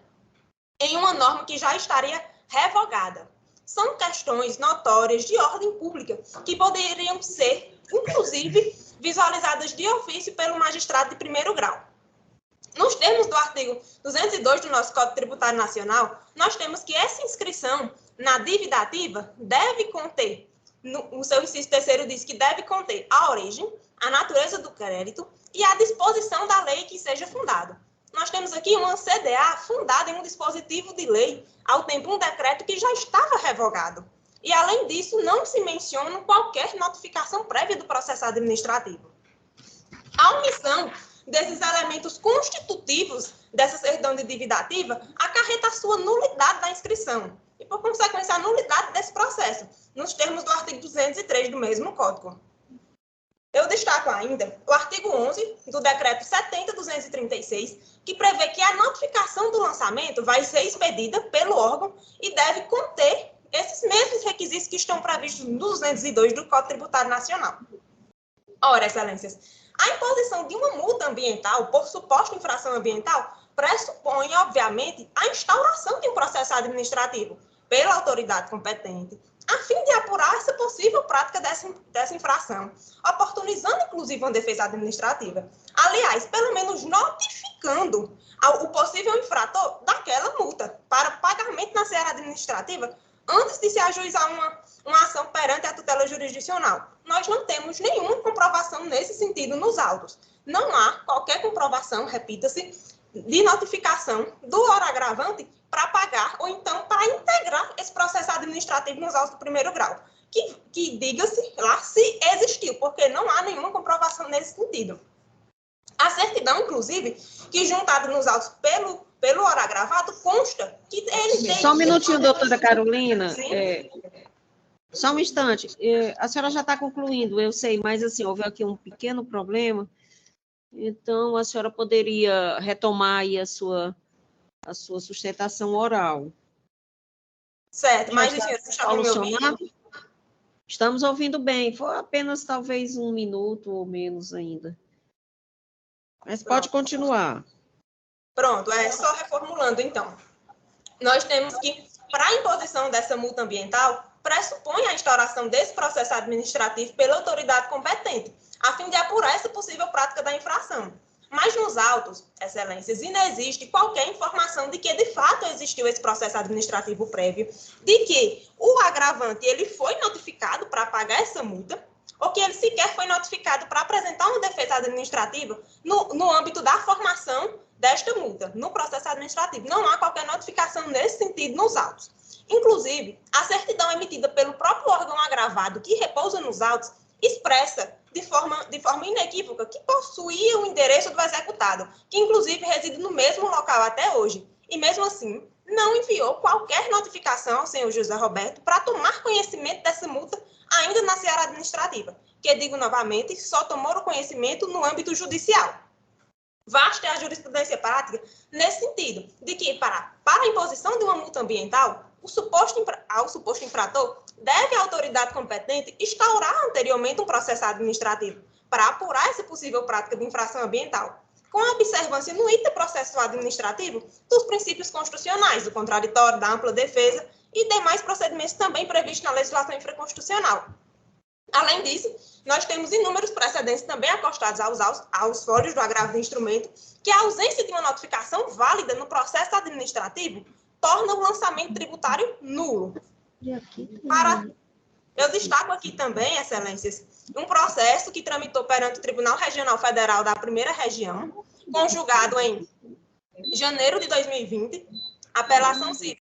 Speaker 7: em uma norma que já estaria revogada. São questões notórias de ordem pública que poderiam ser, inclusive, visualizadas de ofício pelo magistrado de primeiro grau. Nos termos do artigo 202 do nosso Código Tributário Nacional, nós temos que essa inscrição na dívida ativa deve conter, o seu inciso terceiro diz que deve conter a origem, a natureza do crédito e a disposição da lei que seja fundado. Nós temos aqui uma CDA fundada em um dispositivo de lei, ao tempo um decreto que já estava revogado. E, além disso, não se menciona qualquer notificação prévia do processo administrativo. A omissão desses elementos constitutivos dessa certidão de dívida ativa acarreta a sua nulidade da inscrição e, por consequência, a nulidade desse processo, nos termos do artigo 203 do mesmo Código. Eu destaco ainda o artigo 11 do Decreto 70.236, que prevê que a notificação do lançamento vai ser expedida pelo órgão e deve conter esses mesmos requisitos que estão previstos no 202 do Código Tributário Nacional. Ora, excelências, a imposição de uma multa ambiental por suposta infração ambiental pressupõe, obviamente, a instauração de um processo administrativo pela autoridade competente, a fim de apurar essa possível prática dessa infração, oportunizando, inclusive, uma defesa administrativa. Aliás, pelo menos notificando o possível infrator daquela multa para pagamento na seara administrativa antes de se ajuizar uma ação perante a tutela jurisdicional. Nós não temos nenhuma comprovação nesse sentido nos autos. Não há qualquer comprovação, repita-se, de notificação do ora agravante para pagar ou então para integrar esse processo administrativo nos autos do primeiro grau. Que diga-se lá se existiu, porque não há nenhuma comprovação nesse sentido. A certidão, inclusive, que juntada nos autos pelo ora agravado, consta que ele tem...
Speaker 1: Só um minutinho, doutora Carolina. Só um instante. A senhora já está concluindo, eu sei, mas assim, houve aqui um pequeno problema, então a senhora poderia retomar aí a sua sustentação oral.
Speaker 7: Certo, mas senhora, você está me ouvindo?
Speaker 1: Estamos ouvindo bem, foi apenas talvez 1 minuto ou menos ainda. Mas pode continuar.
Speaker 7: Pronto, só reformulando então. Nós temos que, para a imposição dessa multa ambiental, pressupõe a instauração desse processo administrativo pela autoridade competente, a fim de apurar essa possível prática da infração. Mas nos autos, excelências, inexiste qualquer informação de que, de fato, existiu esse processo administrativo prévio, de que o agravante ele foi notificado para pagar essa multa, ou que ele sequer foi notificado para apresentar uma defesa administrativa no âmbito da formação desta multa, no processo administrativo. Não há qualquer notificação nesse sentido nos autos. Inclusive, a certidão emitida pelo próprio órgão agravado que repousa nos autos expressa de forma inequívoca que possuía o endereço do executado, que inclusive reside no mesmo local até hoje. E mesmo assim, não enviou qualquer notificação ao senhor José Roberto para tomar conhecimento dessa multa ainda na seara administrativa, que, digo novamente, só tomou o conhecimento no âmbito judicial. Vasta é a jurisprudência prática nesse sentido, de que, para a imposição de uma multa ambiental, ao suposto infrator, deve a autoridade competente instaurar anteriormente um processo administrativo para apurar essa possível prática de infração ambiental, com a observância no item processual administrativo dos princípios constitucionais, do contraditório, da ampla defesa e demais procedimentos também previstos na legislação infraconstitucional. Além disso, nós temos inúmeros precedentes também acostados aos fólios do agravo do instrumento, que a ausência de uma notificação válida no processo administrativo torna o lançamento tributário nulo. Eu destaco aqui também, excelências, um processo que tramitou perante o Tribunal Regional Federal da Primeira Região, conjugado em janeiro de 2020, apelação civil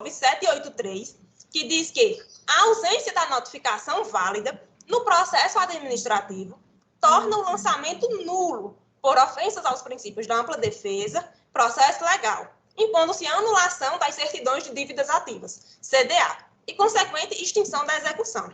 Speaker 7: 783, que diz que a ausência da notificação válida no processo administrativo torna o lançamento nulo por ofensas aos princípios da ampla defesa, processo legal, impondo-se a anulação das certidões de dívidas ativas, CDA, e consequente extinção da execução.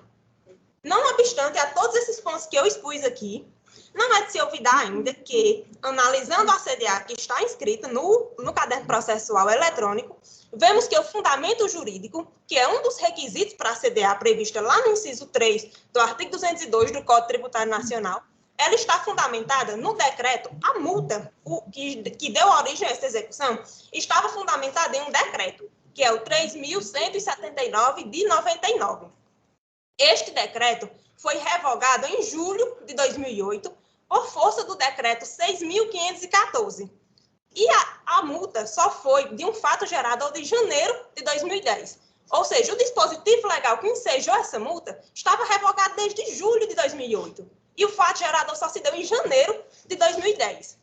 Speaker 7: Não obstante a todos esses pontos que eu expus aqui, não é de se olvidar ainda que, analisando a CDA que está inscrita no caderno processual eletrônico, vemos que o fundamento jurídico, que é um dos requisitos para a CDA prevista lá no inciso 3 do artigo 202 do Código Tributário Nacional, ela está fundamentada no decreto, a multa que deu origem a essa execução, estava fundamentada em um decreto, que é o 3.179 de 99. Este decreto foi revogado em julho de 2008 por força do decreto 6.514. E a multa só foi de um fato gerado de janeiro de 2010. Ou seja, o dispositivo legal que ensejou essa multa estava revogado desde julho de 2008. E o fato gerador só se deu em janeiro de 2010.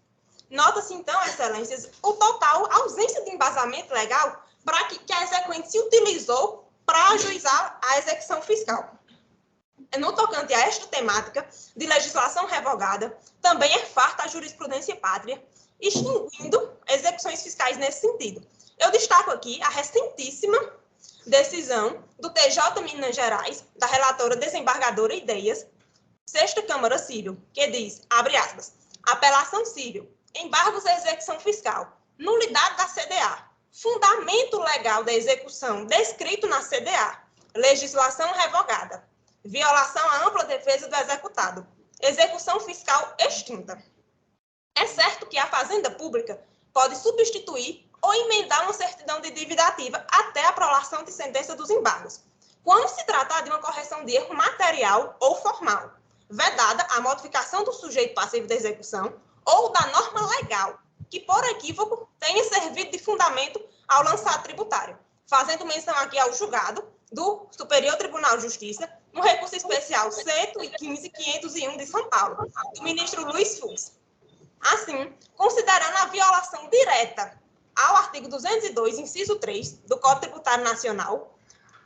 Speaker 7: Nota-se, então, excelências, o total ausência de embasamento legal para que a exequente se utilizou para ajuizar a execução fiscal. No tocante a esta temática de legislação revogada, também é farta a jurisprudência pátria, extinguindo execuções fiscais nesse sentido. Eu destaco aqui a recentíssima decisão do TJ Minas Gerais, da relatora desembargadora Ideias, Sexta Câmara Civil, que diz, abre aspas, apelação civil, embargos à execução fiscal, nulidade da CDA, fundamento legal da execução descrito na CDA, legislação revogada, violação à ampla defesa do executado, execução fiscal extinta. É certo que a Fazenda Pública pode substituir ou emendar uma certidão de dívida ativa até a prolação de sentença dos embargos, quando se tratar de uma correção de erro material ou formal, vedada a modificação do sujeito passivo da execução ou da norma legal, que por equívoco tenha servido de fundamento ao lançado tributário. fazendo menção aqui ao julgado do Superior Tribunal de Justiça, no recurso especial 115.501 de São Paulo, do ministro Luiz Fux. Assim, considerando a violação direta ao artigo 202, inciso 3, do Código Tributário Nacional,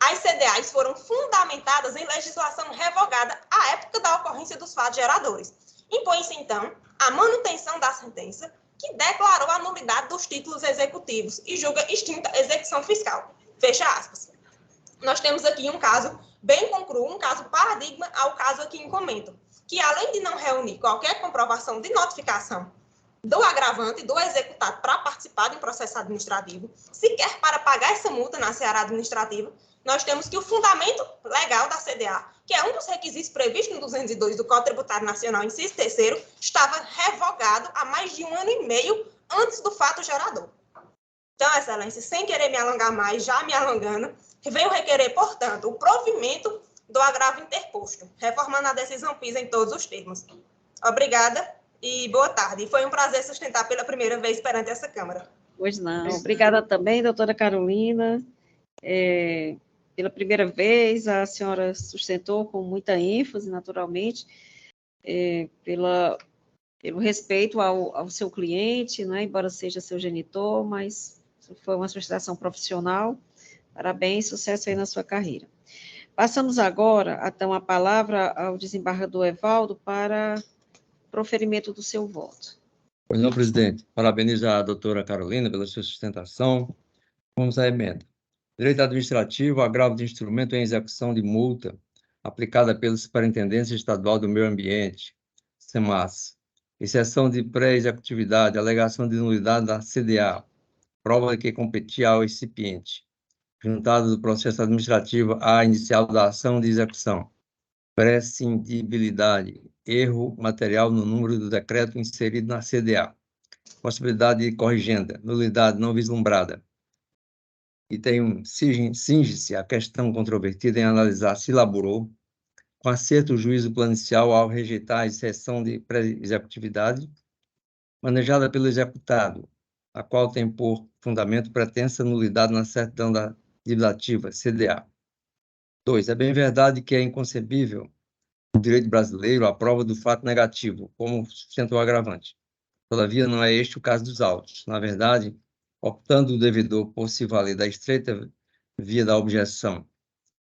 Speaker 7: as CDAs foram fundamentadas em legislação revogada à época da ocorrência dos fatos geradores. Impõe-se, então, a manutenção da sentença que declarou a nulidade dos títulos executivos e julga extinta a execução fiscal. Fecha aspas. Nós temos aqui um caso bem concreto, um caso paradigma ao caso aqui em comento, que além de não reunir qualquer comprovação de notificação do agravante do executado para participar de um processo administrativo, sequer para pagar essa multa na seara administrativa, nós temos que o fundamento legal da CDA, que é um dos requisitos previstos no 202 do Código Tributário Nacional, inciso 3º, estava revogado há mais de 1 ano e meio antes do fato gerador. Então, Excelência, sem querer me alongar mais, já me alongando, venho requerer, portanto, o provimento do agravo interposto, reformando a decisão PISA em todos os termos. Obrigada e boa tarde. Foi um prazer sustentar pela primeira vez perante essa Câmara.
Speaker 1: Pois não. Obrigada também, doutora Carolina. Pela primeira vez, a senhora sustentou com muita ênfase, naturalmente, pelo respeito ao seu cliente, né, embora seja seu genitor, mas foi uma sustentação profissional. Parabéns, sucesso aí na sua carreira. Passamos agora, então, a palavra ao desembargador Evaldo para proferimento do seu voto.
Speaker 5: Pois não, presidente. Parabenizo a doutora Carolina pela sua sustentação. Vamos à emenda. Direito administrativo, agravo de instrumento em execução de multa aplicada pela Superintendência Estadual do Meio Ambiente, SEMAS. Exceção de pré-executividade, alegação de nulidade da CDA, prova de que competia ao recipiente. Juntado do processo administrativo à inicial da ação de execução. Prescindibilidade, erro material no número do decreto inserido na CDA. Possibilidade de corrigenda, nulidade não vislumbrada. E tem cinge-se a questão controvertida em analisar se elaborou, com acerto o juízo planicial ao rejeitar a exceção de pré-executividade, manejada pelo executado, a qual tem por fundamento pretensa nulidade na certidão da dívida ativa, CDA. 2. É bem verdade que é inconcebível no direito brasileiro a prova do fato negativo, como sustenta o agravante. Todavia, não é este o caso dos autos. Na verdade, optando o devedor por se valer da estreita via da objeção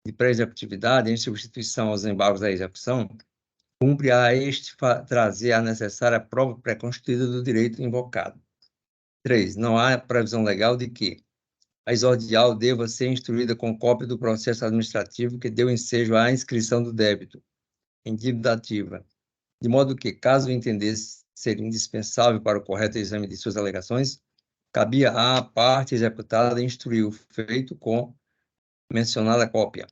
Speaker 5: de pré-executividade em substituição aos embargos da execução, cumpre a este trazer a necessária prova pré-constituída do direito invocado. 3. Não há previsão legal de que a exordial deva ser instruída com cópia do processo administrativo que deu ensejo à inscrição do débito em dívida ativa, de modo que, caso entendesse ser indispensável para o correto exame de suas alegações, cabia à parte executada instruir o feito com mencionada cópia,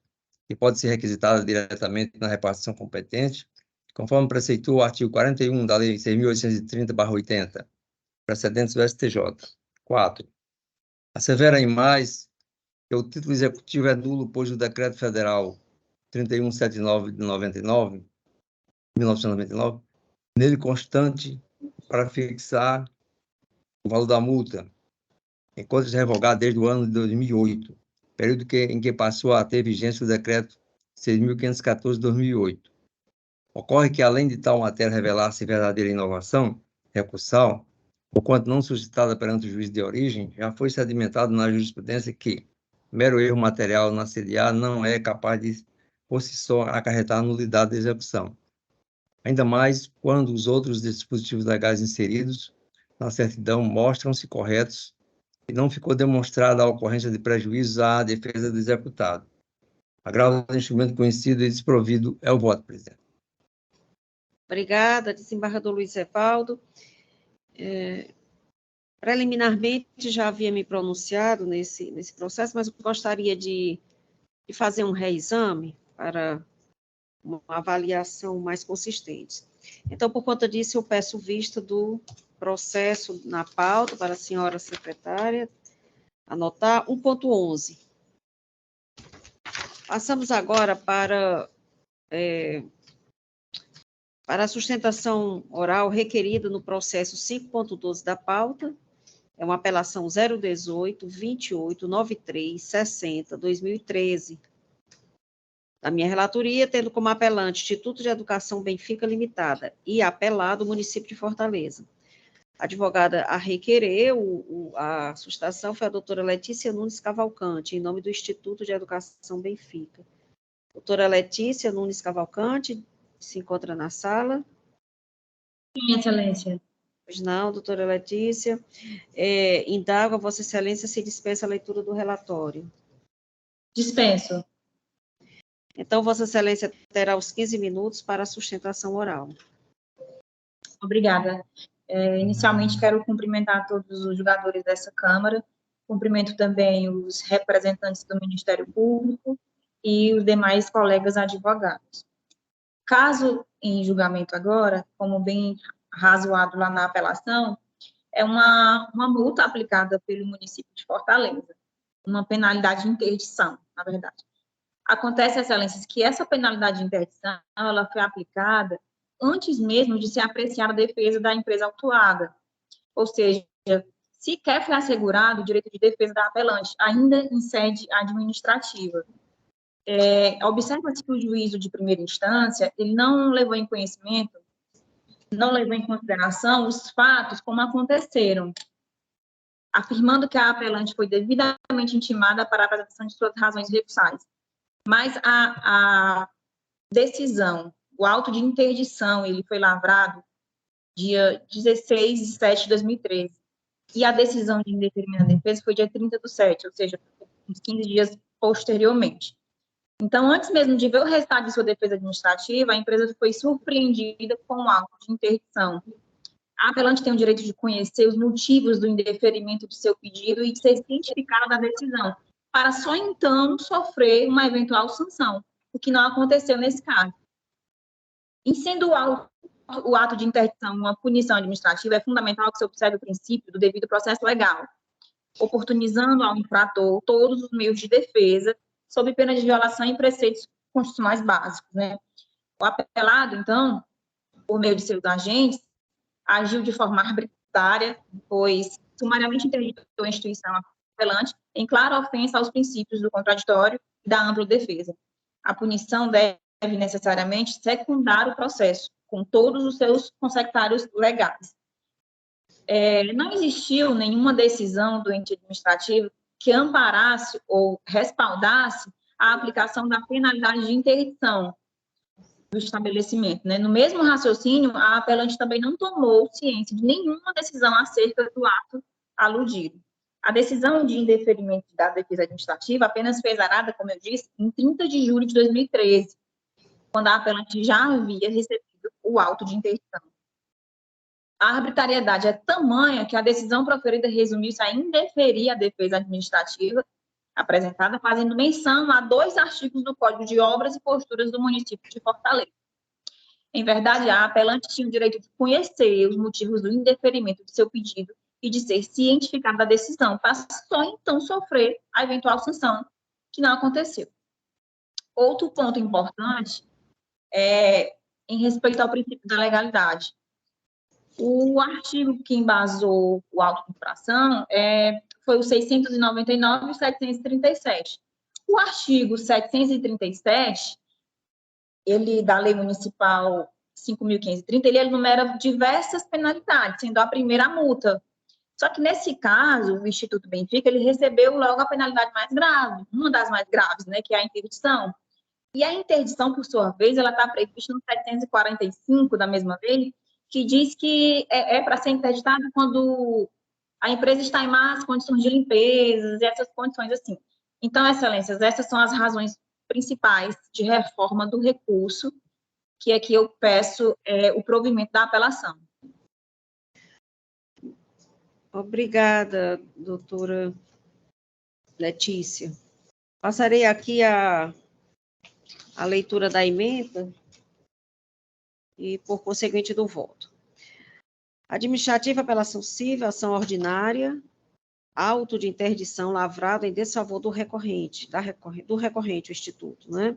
Speaker 5: que pode ser requisitada diretamente na repartição competente, conforme preceitua o artigo 41 da Lei 6.830/80, precedentes do STJ. 4. Assevera em mais que o título executivo é nulo, pois o Decreto Federal 3179 de 1999, nele constante para fixar o valor da multa, enquanto revogado desde o ano de 2008, período em que passou a ter vigência o Decreto 6.514 de 2008. Ocorre que, além de tal matéria revelar-se verdadeira inovação recursal, porquanto não suscitada perante o juiz de origem, já foi sedimentado na jurisprudência que mero erro material na CDA não é capaz de, por si só, acarretar a nulidade da execução. Ainda mais quando os outros dispositivos legais inseridos na certidão mostram-se corretos e não ficou demonstrada a ocorrência de prejuízos à defesa do executado. Agravo do instrumento conhecido e desprovido é o voto, presidente.
Speaker 1: Obrigada, desembargador Luiz Evaldo. Preliminarmente, já havia me pronunciado nesse processo, mas eu gostaria de fazer um reexame para uma avaliação mais consistente. Então, por conta disso, eu peço vista do processo na pauta para a senhora secretária anotar 1.11. Passamos agora para a sustentação oral requerida no processo 5.12 da pauta, É uma apelação 018-28-93-60-2013. Da minha relatoria, tendo como apelante Instituto de Educação Benfica Limitada e apelado o município de Fortaleza. A advogada a requerer a sustentação foi a doutora Letícia Nunes Cavalcante, em nome do Instituto de Educação Benfica. Doutora Letícia Nunes Cavalcante se encontra na sala?
Speaker 9: Sim, Excelência.
Speaker 1: Pois não, doutora Letícia. Indago a Vossa Excelência se dispensa a leitura do relatório.
Speaker 9: Dispenso.
Speaker 1: Então, Vossa Excelência terá os 15 minutos para a sustentação oral.
Speaker 9: Obrigada. Inicialmente, quero cumprimentar todos os julgadores dessa Câmara, cumprimento também os representantes do Ministério Público e os demais colegas advogados. Caso em julgamento agora, como bem razoado lá na apelação, é uma multa aplicada pelo município de Fortaleza, uma penalidade de interdição, na verdade. Acontece, Excelências, que essa penalidade de interdição, ela foi aplicada antes mesmo de ser apreciada a defesa da empresa autuada. Ou seja, sequer foi assegurado o direito de defesa da apelante, ainda em sede administrativa. Observa-se que o juízo de primeira instância, ele não levou em conhecimento, não levou em consideração os fatos como aconteceram, afirmando que a apelante foi devidamente intimada para a apresentação de suas razões recursais. Mas a decisão, o auto de interdição, ele foi lavrado dia 16 de 7 de 2013. E a decisão de indeterminada defesa foi dia 30/7, ou seja, uns 15 dias posteriormente. Então, antes mesmo de ver o resultado de sua defesa administrativa, a empresa foi surpreendida com o auto de interdição. A apelante tem o direito de conhecer os motivos do indeferimento de seu pedido e de ser cientificada da decisão, para só então sofrer uma eventual sanção, o que não aconteceu nesse caso. Em sendo o ato de interdição uma punição administrativa, é fundamental que se observe o princípio do devido processo legal, oportunizando ao infrator todos os meios de defesa, sob pena de violação em preceitos constitucionais básicos, né? O apelado, então, por meio de seus agentes, agiu de forma arbitrária, pois sumariamente interditou a instituição apelante em clara ofensa aos princípios do contraditório e da ampla defesa. A punição deve necessariamente secundar o processo, com todos os seus consectários legais. Não existiu nenhuma decisão do ente administrativo que amparasse ou respaldasse a aplicação da penalidade de interdição do estabelecimento, né? No mesmo raciocínio, a apelante também não tomou ciência de nenhuma decisão acerca do ato aludido. A decisão de indeferimento da defesa administrativa apenas foi exarada, como eu disse, em 30 de julho de 2013, quando a apelante já havia recebido o auto de interdição. A arbitrariedade é tamanha que a decisão proferida resumiu-se a indeferir a defesa administrativa apresentada, fazendo menção a 2 artigos do Código de Obras e Posturas do município de Fortaleza. Em verdade, a apelante tinha o direito de conhecer os motivos do indeferimento de seu pedido e de ser cientificada da decisão, para só então sofrer a eventual sanção, que não aconteceu. Outro ponto importante é em respeito ao princípio da legalidade. O artigo que embasou o auto de infração foi o 699 e 737. O artigo 737, ele, da Lei Municipal 5.530, ele enumera diversas penalidades, sendo a primeira a multa. Só que, nesse caso, o Instituto Benfica, ele recebeu logo a penalidade mais grave, uma das mais graves, né, que é a interdição. E a interdição, por sua vez, ela está prevista no 745 da mesma lei, que diz que é para ser interditada quando a empresa está em más condições de limpeza, e essas condições assim. Então, Excelências, essas são as razões principais de reforma do recurso, que aqui eu peço o provimento da apelação.
Speaker 1: Obrigada, doutora Letícia. Passarei aqui a leitura da emenda e, por conseguinte, do voto. Administrativa, apelação civil, ação ordinária, auto de interdição lavrado em desfavor do recorrente, o Instituto, né?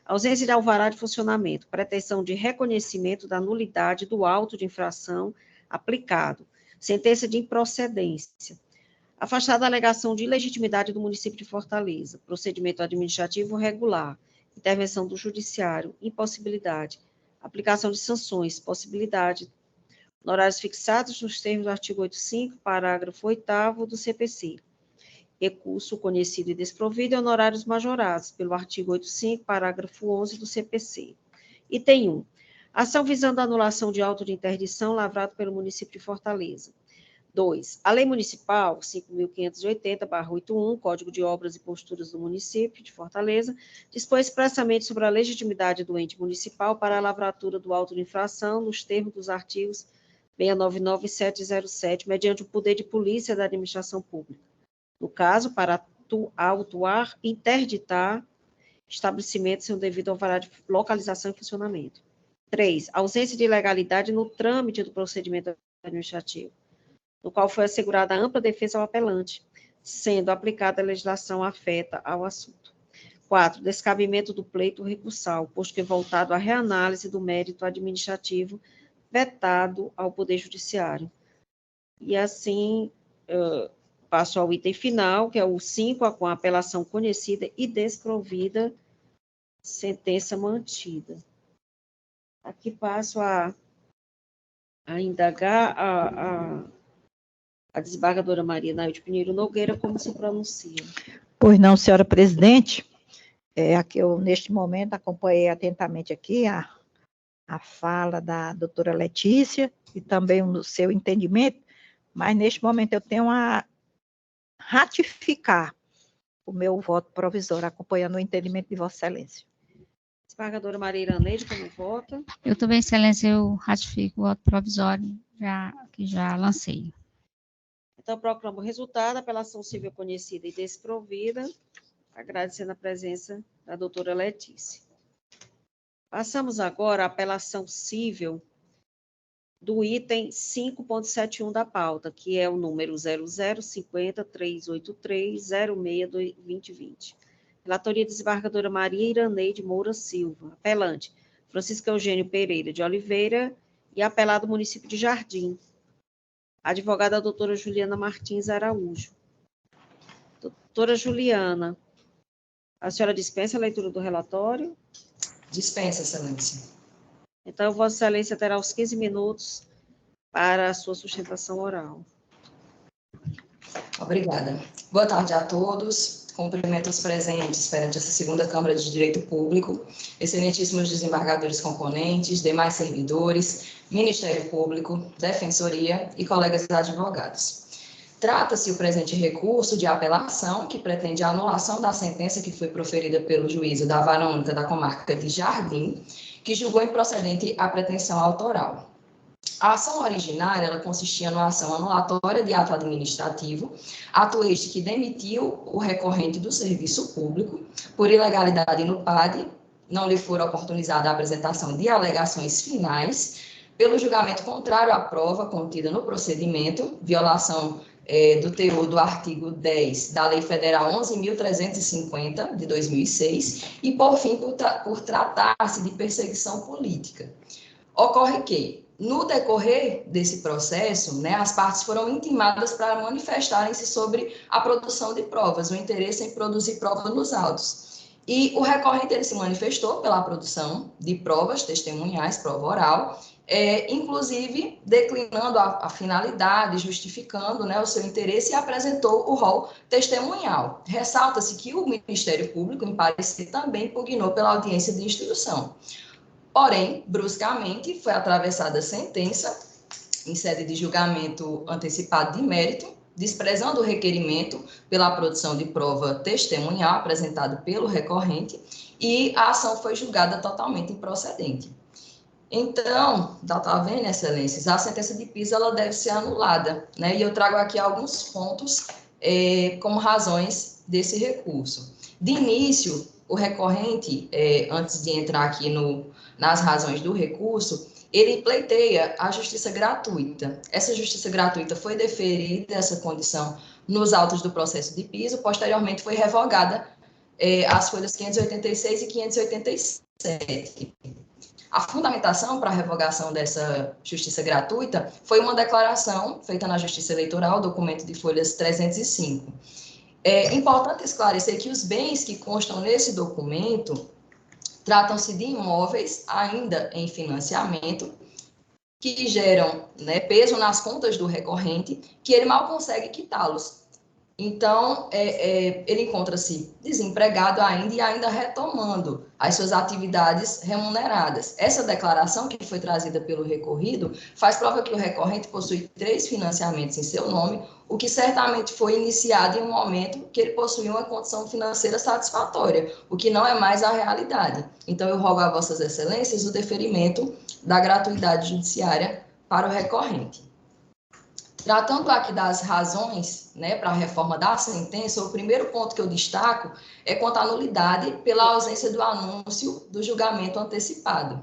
Speaker 1: Ausência de alvará de funcionamento, pretensão de reconhecimento da nulidade do auto de infração aplicado, Sentença de improcedência. Afastada a alegação de ilegitimidade do município de Fortaleza. Procedimento administrativo regular. Intervenção do judiciário. Impossibilidade. Aplicação de sanções. Possibilidade. Honorários fixados nos termos do artigo 85, parágrafo 8º do CPC. Recurso conhecido e desprovido e honorários majorados pelo artigo 85, parágrafo 11 do CPC. Item 1. Ação visando a anulação de auto de interdição lavrado pelo município de Fortaleza. 2. A Lei Municipal 5.580/81, Código de Obras e Posturas do Município de Fortaleza, dispõe expressamente sobre a legitimidade do ente municipal para a lavratura do auto de infração nos termos dos artigos 699 e 707, mediante o poder de polícia da administração pública. No caso, para autuar, interditar estabelecimento sem o devido alvará de localização e funcionamento. 3. Ausência de ilegalidade no trâmite do procedimento administrativo, no qual foi assegurada ampla defesa ao apelante, sendo aplicada a legislação afeta ao assunto. 4. Descabimento do pleito recursal, posto que voltado à reanálise do mérito administrativo vetado ao Poder Judiciário. E assim, passo ao item final, que é o 5, com a apelação conhecida e desprovida, sentença mantida. Aqui passo a indagar a desembargadora Maria Naide Pinheiro Nogueira como se pronuncia.
Speaker 4: Pois não, senhora presidente. Aqui eu, neste momento, acompanhei atentamente aqui a fala da doutora Letícia e também o seu entendimento, mas neste momento eu tenho a ratificar o meu voto provisório, acompanhando o entendimento de Vossa Excelência.
Speaker 1: Desembargadora Maria Iraneide, como vota?
Speaker 3: Eu também, Excelência, eu ratifico o voto provisório que já lancei.
Speaker 1: Então, proclamo o resultado, apelação civil conhecida e desprovida, agradecendo a presença da doutora Letícia. Passamos agora à apelação civil do item 5.71 da pauta, que é o número 0050-383-06-2020. Relatoria desembargadora Maria Iraneide Moura Silva. Apelante, Francisco Eugênio Pereira de Oliveira e apelado município de Jardim. Advogada doutora Juliana Martins Araújo. Doutora Juliana, a senhora dispensa a leitura do relatório?
Speaker 7: Dispensa, Excelência.
Speaker 1: Então, Vossa Excelência terá os 15 minutos para a sua sustentação oral.
Speaker 7: Obrigada. Boa tarde a todos. Cumprimento os presentes perante essa segunda Câmara de Direito Público, excelentíssimos desembargadores componentes, demais servidores, Ministério Público, Defensoria e colegas advogados. Trata-se o presente recurso de apelação que pretende a anulação da sentença que foi proferida pelo juízo da Vara Única da Comarca de Jardim, que julgou improcedente a pretensão autoral. A ação originária, ela consistia numa ação anulatória de ato administrativo, ato este que demitiu o recorrente do serviço público por ilegalidade no PAD, não lhe for oportunizada a apresentação de alegações finais, pelo julgamento contrário à prova contida no procedimento, violação do teor do artigo 10 da Lei Federal 11.350, de 2006, e, por fim, por tratar-se de perseguição política. Ocorre que, no decorrer desse processo, as partes foram intimadas para manifestarem-se sobre a produção de provas, o interesse em produzir provas nos autos. E o recorrente ele se manifestou pela produção de provas testemunhais, prova oral, inclusive declinando a finalidade, justificando o seu interesse e apresentou o rol testemunhal. Ressalta-se que o Ministério Público, em parecer, também impugnou pela audiência de instrução. Porém, bruscamente, foi atravessada a sentença em sede de julgamento antecipado de mérito, desprezando o requerimento pela produção de prova testemunhal apresentado pelo recorrente, e a ação foi julgada totalmente improcedente. Então, está vendo, Excelências, a sentença de piso ela deve ser anulada, e eu trago aqui alguns pontos como razões desse recurso. De início, o recorrente, antes de entrar aqui nas razões do recurso, ele pleiteia a justiça gratuita. Essa justiça gratuita foi deferida, essa condição, nos autos do processo de piso, posteriormente foi revogada as folhas 586 e 587.
Speaker 10: A fundamentação para a revogação dessa justiça gratuita foi uma declaração feita na Justiça Eleitoral, documento de folhas 305. É importante esclarecer que os bens que constam nesse documento tratam-se de imóveis ainda em financiamento, que geram, né, peso nas contas do recorrente, que ele mal consegue quitá-los. Então, ele encontra-se desempregado ainda e ainda retomando as suas atividades remuneradas. Essa declaração que foi trazida pelo recorrido faz prova que o recorrente possui 3 financiamentos em seu nome, o que certamente foi iniciado em um momento que ele possuía uma condição financeira satisfatória, o que não é mais a realidade. Então, eu rogo a vossas excelências o deferimento da gratuidade judiciária para o recorrente. Tratando aqui das razões, né, para a reforma da sentença, o primeiro ponto que eu destaco é quanto à nulidade pela ausência do anúncio do julgamento antecipado.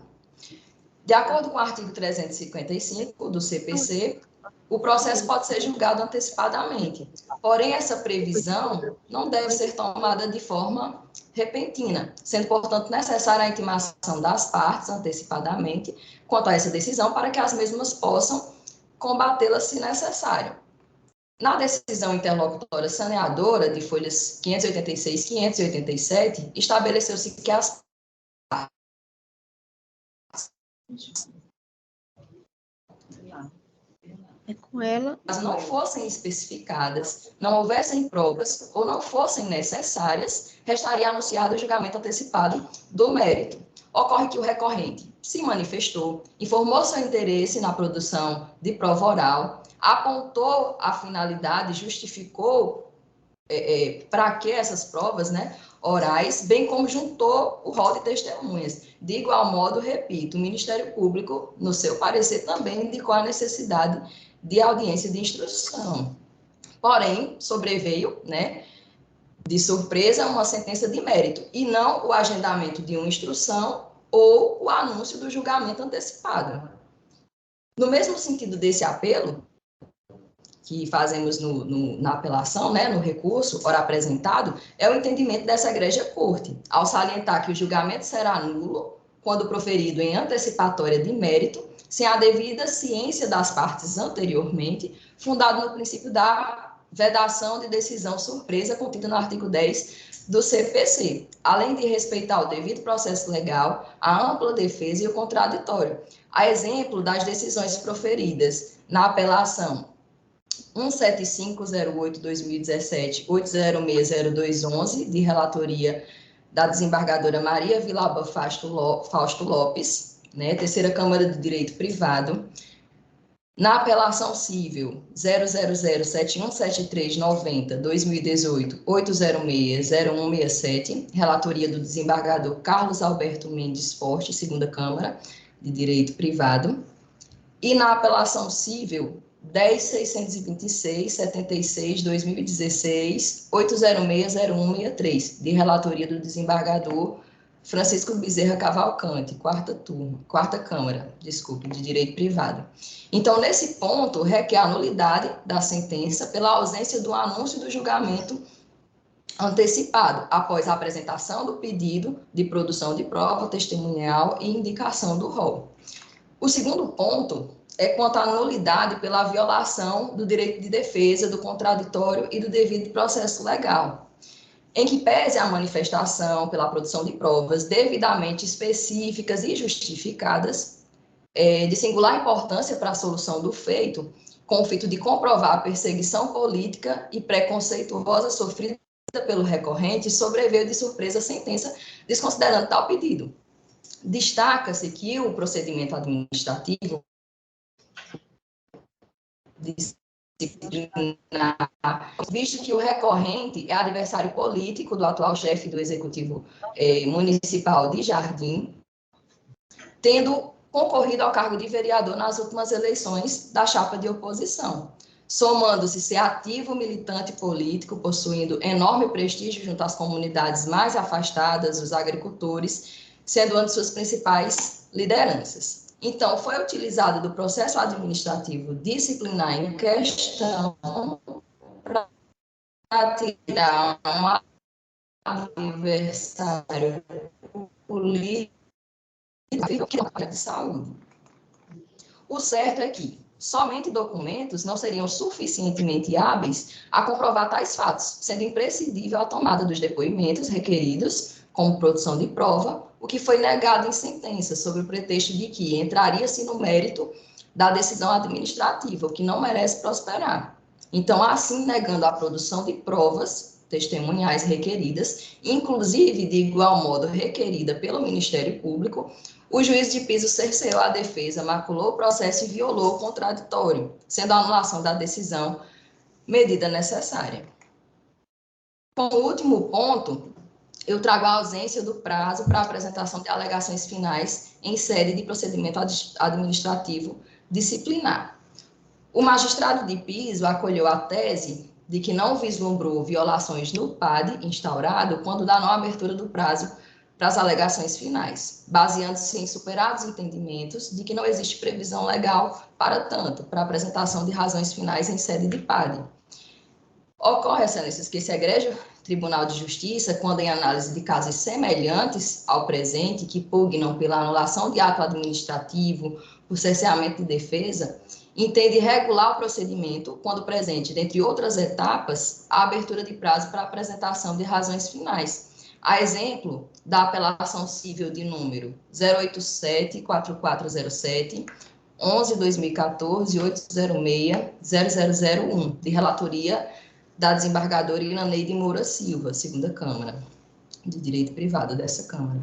Speaker 10: De acordo com o artigo 355 do CPC, o processo pode ser julgado antecipadamente, porém essa previsão não deve ser tomada de forma repentina, sendo, portanto, necessária a intimação das partes antecipadamente quanto a essa decisão para que as mesmas possam combatê-la se necessário. Na decisão interlocutória saneadora de folhas 586 e 587, estabeleceu-se que as não fossem especificadas, não houvessem provas ou não fossem necessárias, restaria anunciado o julgamento antecipado do mérito. Ocorre que o recorrente se manifestou, informou seu interesse na produção de prova oral, apontou a finalidade, justificou para que essas provas, né, orais, bem como juntou o rol de testemunhas. De igual modo, repito, o Ministério Público, no seu parecer, também indicou a necessidade de audiência de instrução. Porém, sobreveio, né, de surpresa, uma sentença de mérito, e não o agendamento de uma instrução ou o anúncio do julgamento antecipado. No mesmo sentido desse apelo, que fazemos na apelação, né, no recurso, ora apresentado, é o entendimento dessa egrégia corte, ao salientar que o julgamento será nulo quando proferido em antecipatória de mérito, sem a devida ciência das partes anteriormente, fundado no princípio da vedação de decisão surpresa contida no artigo 10 do CPC, além de respeitar o devido processo legal, a ampla defesa e o contraditório. A exemplo das decisões proferidas na apelação 17508-2017, 8060211, de relatoria da desembargadora Maria Vilaba Fausto Lopes, né, Terceira Câmara de Direito Privado, na apelação civil 000717390-2018, 8060167, relatoria do desembargador Carlos Alberto Mendes Forte, Segunda Câmara de Direito Privado, e na apelação civil 10.626.76/2016, 8060163, de relatoria do desembargador Francisco Bezerra Cavalcante, quarta Câmara, de Direito Privado. Então, nesse ponto, requer a nulidade da sentença pela ausência do anúncio do julgamento antecipado, após a apresentação do pedido de produção de prova testemunhal e indicação do rol. O segundo ponto é quanto à nulidade pela violação do direito de defesa, do contraditório e do devido processo legal, em que pese a manifestação pela produção de provas devidamente específicas e justificadas, de singular importância para a solução do feito, com o fito de comprovar a perseguição política e preconceituosa sofrida pelo recorrente, sobreveio de surpresa a sentença, desconsiderando tal pedido. Destaca-se que o procedimento administrativo visto que o recorrente é adversário político do atual chefe do Executivo Municipal de Jardim, tendo concorrido ao cargo de vereador nas últimas eleições da chapa de oposição, somando-se ser ativo militante político, possuindo enorme prestígio junto às comunidades mais afastadas, os agricultores, sendo uma de suas principais lideranças. Então, foi utilizado do processo administrativo disciplinar em questão para tirar um adversário político que é uma área de saúde. O certo é que somente documentos não seriam suficientemente hábeis a comprovar tais fatos, sendo imprescindível a tomada dos depoimentos requeridos como produção de prova, o que foi negado em sentença, sob o pretexto de que entraria-se no mérito da decisão administrativa, o que não merece prosperar. Então, assim, negando a produção de provas testemunhais requeridas, inclusive de igual modo requerida pelo Ministério Público, o juiz de piso cerceou a defesa, maculou o processo e violou o contraditório, sendo a anulação da decisão medida necessária. Como último ponto, eu trago a ausência do prazo para a apresentação de alegações finais em sede de procedimento administrativo disciplinar. O magistrado de piso acolheu a tese de que não vislumbrou violações no PAD instaurado quando da não abertura do prazo para as alegações finais, baseando-se em superados entendimentos de que não existe previsão legal para tanto, para a apresentação de razões finais em sede de PAD. Ocorre, excelências, que esse egrégio Tribunal de Justiça, quando em análise de casos semelhantes ao presente, que pugnam pela anulação de ato administrativo, por cerceamento de defesa, entende regular o procedimento quando presente, dentre outras etapas, a abertura de prazo para a apresentação de razões finais. A exemplo da apelação civil de número 087-4407, 11-2014-806-0001, de relatoria da desembargadora Iraneide Moura Silva, segunda Câmara de Direito Privado dessa Câmara.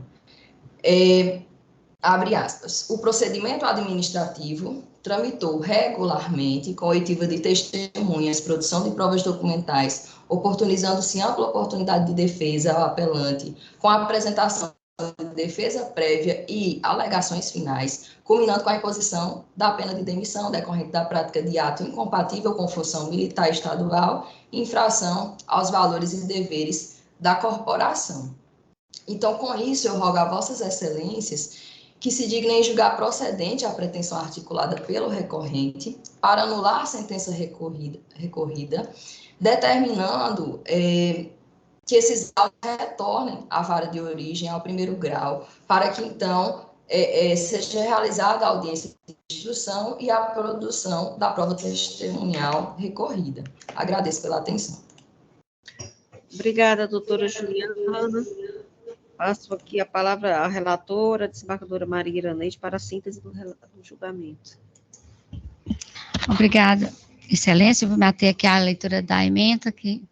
Speaker 10: Abre aspas, o procedimento administrativo tramitou regularmente com oitiva de testemunhas, produção de provas documentais, oportunizando-se ampla oportunidade de defesa ao apelante, com a apresentação de defesa prévia e alegações finais, culminando com a imposição da pena de demissão decorrente da prática de ato incompatível com função militar estadual e infração aos valores e deveres da corporação. Então, com isso, eu rogo a vossas excelências que se dignem julgar procedente a pretensão articulada pelo recorrente para anular a sentença recorrida, determinando que esses autos retornem à vara de origem, ao primeiro grau, para que, então, seja realizada a audiência de instrução e a produção da prova testemunhal recorrida. Agradeço pela atenção.
Speaker 1: Obrigada, doutora Juliana. Passo aqui a palavra à relatora, a desembargadora Maria Iraneide, para a síntese do julgamento.
Speaker 3: Obrigada, excelência. Eu vou meter aqui a leitura da emenda que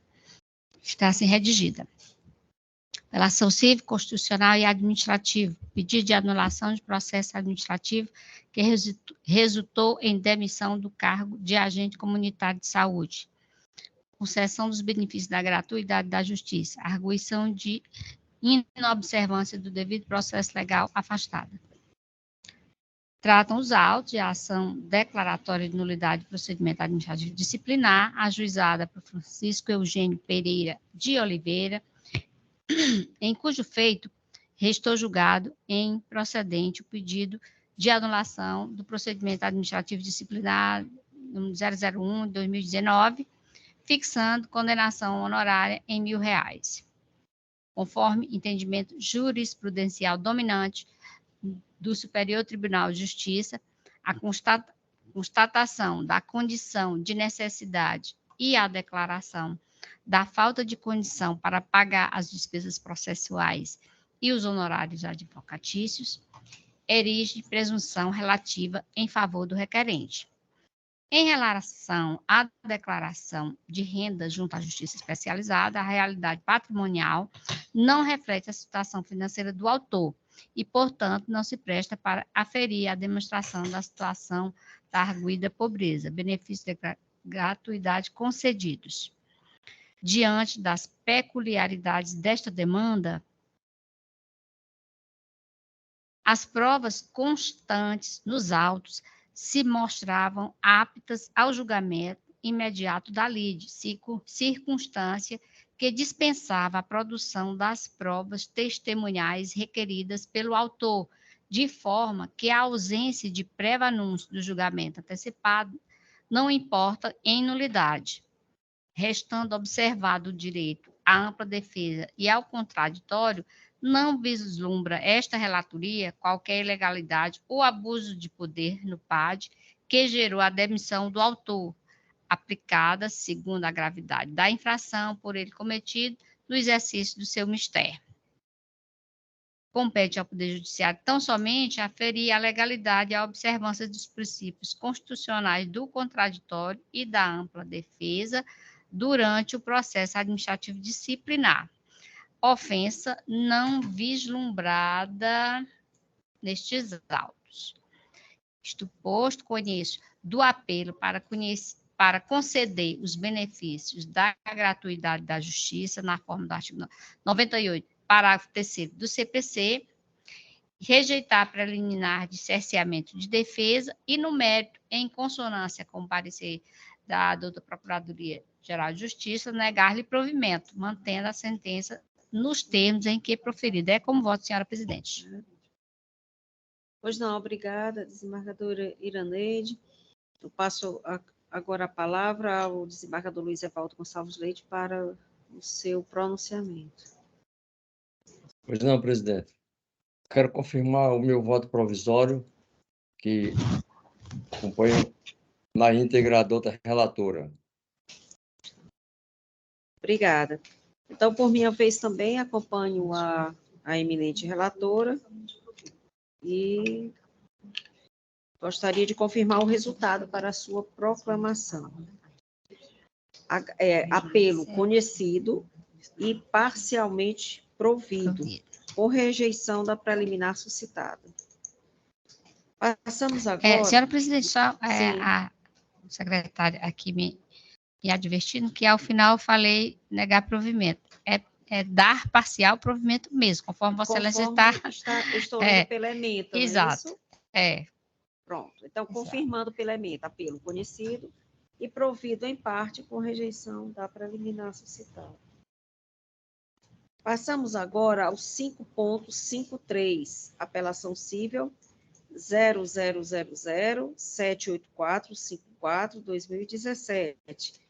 Speaker 3: está assim redigida. Pela ação civil, constitucional e administrativa, pedido de anulação de processo administrativo que resultou em demissão do cargo de agente comunitário de saúde, concessão dos benefícios da gratuidade da justiça, arguição de inobservância do devido processo legal afastada. Tratam os autos de ação declaratória de nulidade de procedimento administrativo disciplinar, ajuizada por Francisco Eugênio Pereira de Oliveira, em cujo feito restou julgado em procedente o pedido de anulação do procedimento administrativo disciplinar número 001 de 2019, fixando condenação honorária em R$1.000. Conforme entendimento jurisprudencial dominante do Superior Tribunal de Justiça, a constatação da condição de necessidade e a declaração da falta de condição para pagar as despesas processuais e os honorários advocatícios, erige presunção relativa em favor do requerente. Em relação à declaração de renda junto à Justiça Especializada, a realidade patrimonial não reflete a situação financeira do autor e, portanto, não se presta para aferir a demonstração da situação da arguida pobreza, benefícios de gratuidade concedidos. Diante das peculiaridades desta demanda, as provas constantes nos autos se mostravam aptas ao julgamento imediato da lide, circunstância que dispensava a produção das provas testemunhais requeridas pelo autor, de forma que a ausência de prévio anúncio do julgamento antecipado não importa em nulidade, restando observado o direito à ampla defesa e ao contraditório, não vislumbra esta relatoria qualquer ilegalidade ou abuso de poder no PAD que gerou a demissão do autor, aplicada segundo a gravidade da infração por ele cometido no exercício do seu mistério. Compete ao Poder Judiciário tão somente aferir a legalidade e a observância dos princípios constitucionais do contraditório e da ampla defesa durante o processo administrativo disciplinar. Ofensa não vislumbrada nestes autos. Isto posto, conheço do apelo para conceder os benefícios da gratuidade da justiça, na forma do artigo 98, parágrafo 3º do CPC, rejeitar a preliminar de cerceamento de defesa e, no mérito, em consonância com o parecer da doutora Procuradoria-Geral de Justiça, negar-lhe provimento, mantendo a sentença nos termos em que proferida. É como voto, senhora presidente.
Speaker 1: Pois não, obrigada, desembargadora Iraneide. Eu passo agora a palavra ao desembargador Luiz Evaldo Gonçalves Leite para o seu pronunciamento.
Speaker 5: Pois não, presidente. Quero confirmar o meu voto provisório, que acompanho na íntegra a doutora relatora.
Speaker 1: Obrigada. Então, por minha vez também, acompanho a eminente relatora e gostaria de confirmar o resultado para a sua proclamação. Apelo conhecido e parcialmente provido, por rejeição da preliminar suscitada. Passamos agora...
Speaker 3: Senhora presidente, só a secretária aqui me advertindo que ao final eu falei negar provimento. É dar parcial provimento mesmo, conforme Vossa Excelência está...
Speaker 1: Estou lendo pela ementa,
Speaker 3: exato,
Speaker 1: não é isso? Pronto, então, confirmando pela ementa, apelo conhecido e provido em parte com rejeição da preliminar suscitada. Passamos agora ao 5.53, apelação cível 0000-78454-2017.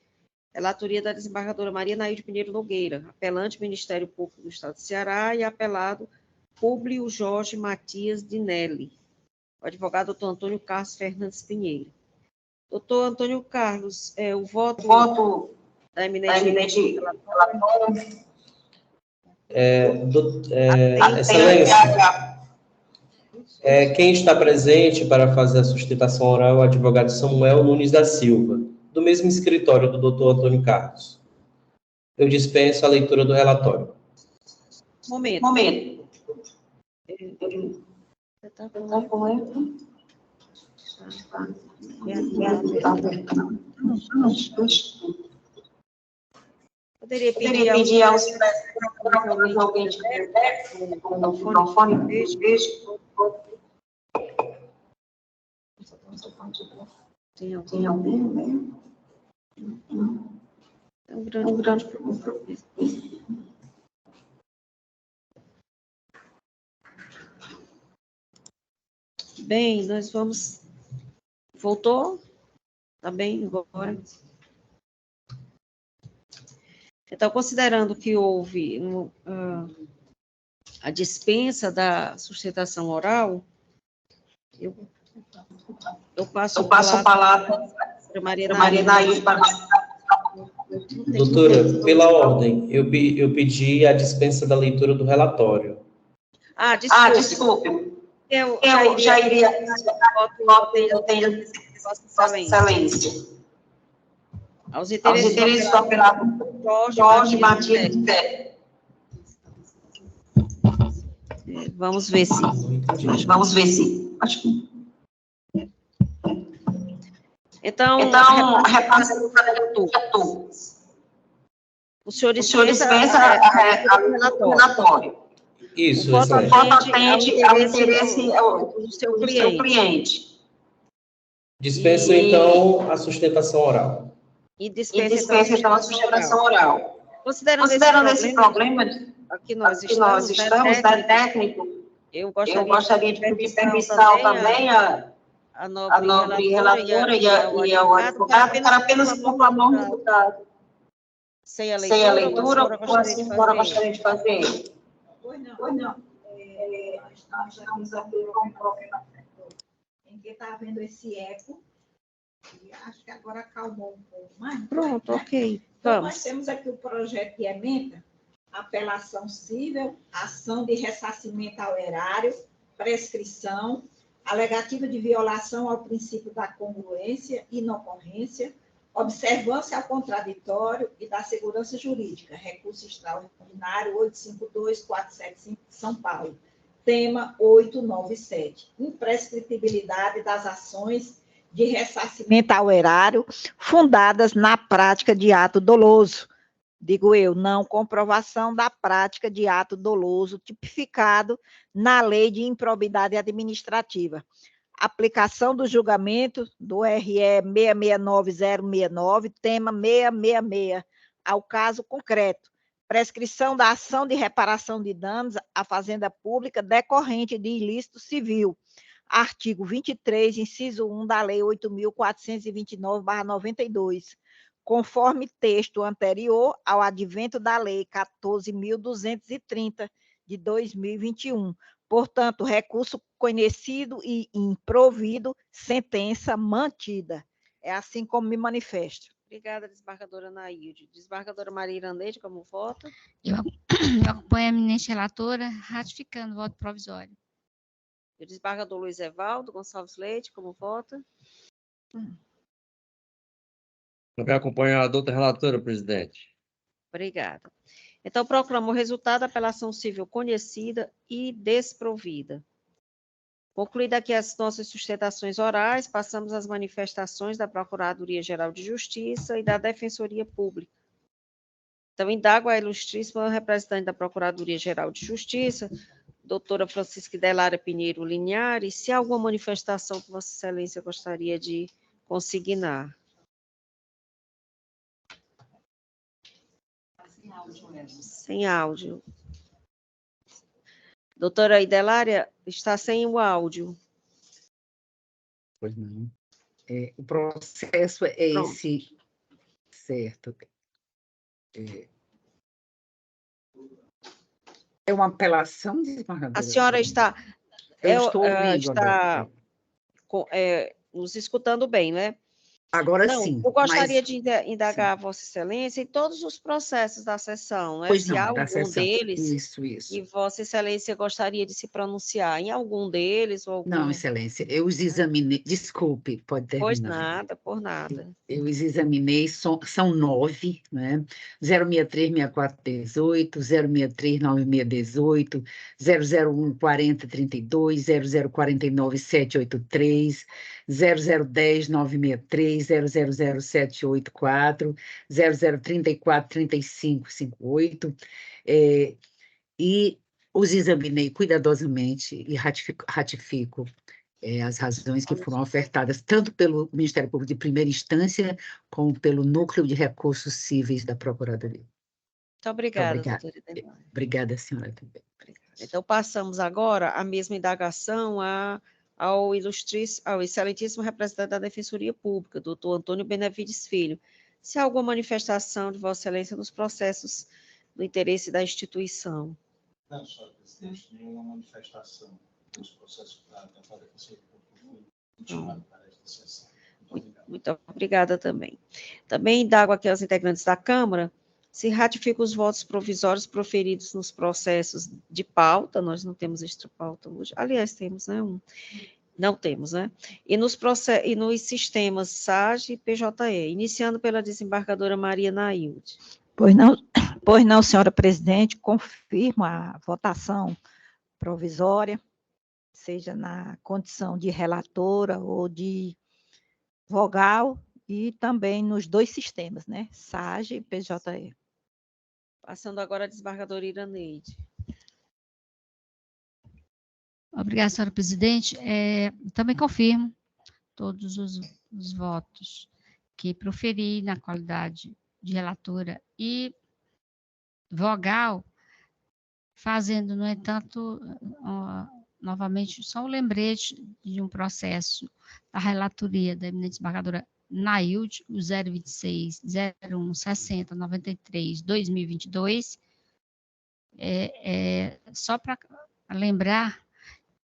Speaker 1: Relatoria da desembargadora Maria Nailde Pinheiro Nogueira, apelante Ministério Público do Estado de Ceará e apelado Públio Jorge Matias Dinelli. O advogado doutor Antônio Carlos Fernandes Pinheiro. Doutor Antônio Carlos, o voto da eminente relatora.
Speaker 11: Excelência, quem está presente para fazer a sustentação oral é o advogado Samuel Nunes da Silva, do mesmo escritório do doutor Antônio Carlos. Eu dispenso a leitura do relatório.
Speaker 1: Momento. Poderia pedir aos alguém de com o microfone, deixa. Tem alguém, né? É um grande problema. Bem, nós vamos... Voltou? Tá bem agora? Então, considerando que houve a dispensa da sustentação oral, eu passo a palavra para Maria Nailde.
Speaker 11: Doutora, pela ordem, eu pedi a dispensa da leitura do relatório.
Speaker 1: Desculpe. Eu já iria... Eu tenho Vossa Excelência. Aos interesses do apelado Jorge Matias Dinelli. Vamos ver se... Acho que... Então repassando para a todos. O senhor dispensa o relatório.
Speaker 11: Isso,
Speaker 1: o voto atende ao interesse do seu cliente.
Speaker 11: Dispenso, então, a sustentação oral.
Speaker 1: E dispensa, então, a sustentação oral. Considerando esse problema que nós estamos, né, técnico, eu gostaria de pedir permissão também a nobre relatora e ao advogado para apenas proclamar o resultado. Sem a leitura, ou assim, agora gostaria de fazer?
Speaker 4: Pois não. Nós estamos aqui com um problema em que está havendo esse eco, e acho que agora acalmou um pouco mais.
Speaker 1: Pronto,
Speaker 4: né?
Speaker 1: ok.
Speaker 4: Então,
Speaker 1: Vamos.
Speaker 4: nós temos aqui o projeto de emenda, apelação cível, ação de ressarcimento ao erário, prescrição, alegativa de violação ao princípio da congruência, inocorrência, observância ao contraditório e da segurança jurídica, recurso extraordinário 852.475, São Paulo. Tema 897, imprescritibilidade das ações de ressarcimento ao erário fundadas na prática de ato doloso. Digo eu, não comprovação da prática de ato doloso tipificado na Lei de Improbidade Administrativa. Aplicação do julgamento do RE 669069, tema 666, ao caso concreto. Prescrição da ação de reparação de danos à fazenda pública decorrente de ilícito civil. Artigo 23, inciso 1 da Lei 8.429/92, conforme texto anterior ao advento da Lei 14.230, de 2021. Portanto, recurso conhecido e improvido, sentença mantida. É assim como me manifesto.
Speaker 1: Obrigada, desembargadora Anaílde. Desembargadora Maria Iraneide, como vota?
Speaker 3: Eu acompanho a eminente relatora, ratificando o voto provisório.
Speaker 1: E o desembargador Luiz Evaldo Gonçalves Leite, como vota?
Speaker 5: Também acompanho a doutora relatora, presidente.
Speaker 1: Obrigada. Então, proclamo o resultado da apelação civil conhecida e desprovida. Concluída aqui as nossas sustentações orais, passamos às manifestações da Procuradoria-Geral de Justiça e da Defensoria Pública. Então, indago a ilustríssima representante da Procuradoria-Geral de Justiça, doutora Francisca Delária Pinheiro Linhares, se há alguma manifestação que Vossa Excelência gostaria de consignar. Sem áudio. Doutora Idelária, está sem o áudio.
Speaker 2: Pois não. O processo é
Speaker 1: Pronto.
Speaker 2: esse, certo. É uma apelação, desembargadora?
Speaker 1: A senhora está...
Speaker 2: Eu estou ouvindo
Speaker 1: está
Speaker 2: agora.
Speaker 1: nos escutando bem, né?
Speaker 2: Agora
Speaker 1: Não,
Speaker 2: sim.
Speaker 1: eu gostaria
Speaker 2: mas...
Speaker 1: de indagar a Vossa Excelência em todos os processos da sessão, né?
Speaker 2: Pois
Speaker 1: Se
Speaker 2: não,
Speaker 1: há
Speaker 2: da
Speaker 1: algum
Speaker 2: sessão.
Speaker 1: deles
Speaker 2: Isso.
Speaker 1: que Vossa Excelência gostaria de se pronunciar, em algum deles ou algum...
Speaker 2: Não, Excelência, eu os examinei. Desculpe, pode
Speaker 1: Pois
Speaker 2: terminar.
Speaker 1: nada, por nada.
Speaker 2: Eu os examinei, são 9, né? 063-6418, 063-9618, 001-4032, 0049-783, 0010-963, 000784, 0034-3558, e os examinei cuidadosamente e ratifico as razões que foram ofertadas tanto pelo Ministério Público de primeira instância como pelo Núcleo de Recursos Cíveis da Procuradoria.
Speaker 1: Muito obrigada, doutora Idelária.
Speaker 2: Obrigada, senhora, também.
Speaker 1: Então, passamos agora a mesma indagação ao excelentíssimo representante da Defensoria Pública, doutor Antônio Benevides Filho. Se há alguma manifestação de Vossa Excelência nos processos do interesse da instituição.
Speaker 12: Não, senhora presidente, nenhuma manifestação nos processos da Defensoria Pública continuada para esta sessão.
Speaker 1: Muito obrigada também. Também indago aqui aos integrantes da Câmara se ratifica os votos provisórios proferidos nos processos de pauta, nós não temos extra pauta hoje, aliás, temos, né? Não temos, né? E nos sistemas SAGE e PJE, iniciando pela desembargadora Maria Anaílde.
Speaker 4: Pois não, senhora presidente, confirmo a votação provisória, seja na condição de relatora ou de vogal, e também nos dois sistemas, né? SAGE e PJE.
Speaker 1: Passando agora a desembargadora Iraneide.
Speaker 3: Obrigada, senhora presidente. Também confirmo todos os votos que proferi na qualidade de relatora e vogal, fazendo, no entanto, novamente, só um lembrete de um processo da relatoria da eminente desembargadora Nailde, o 026-01-60-93-2022, Só para lembrar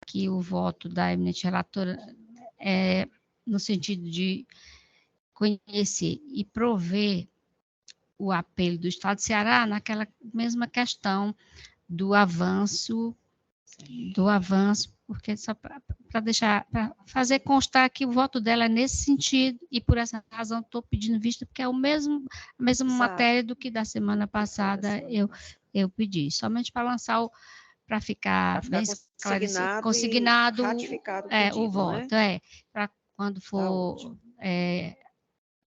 Speaker 3: que o voto da eminente relatora é no sentido de conhecer e prover o apelo do Estado do Ceará naquela mesma questão do avanço, porque só para fazer constar que o voto dela é nesse sentido, e por essa razão estou pedindo vista, porque é a mesma matéria do que da semana passada eu pedi, somente para lançar para ficar bem consignado
Speaker 1: ratificado
Speaker 3: o voto,
Speaker 1: né?
Speaker 3: Para quando for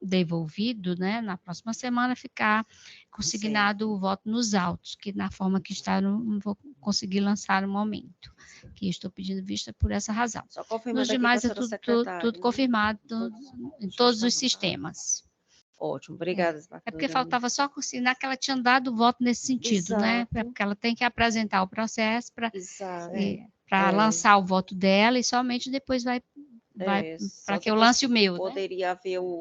Speaker 3: devolvido, né, na próxima semana, ficar consignado o voto nos autos, que na forma que está, não vou conseguir lançar no momento, que estou pedindo vista por essa razão. Nos demais é tudo confirmado em todos os sistemas.
Speaker 1: Ótimo, obrigada.
Speaker 3: É porque faltava só consignar que ela tinha dado o voto nesse sentido, né? Porque ela tem que apresentar o processo para lançar o voto dela e somente depois vai para que eu lance o meu.
Speaker 1: Poderia haver o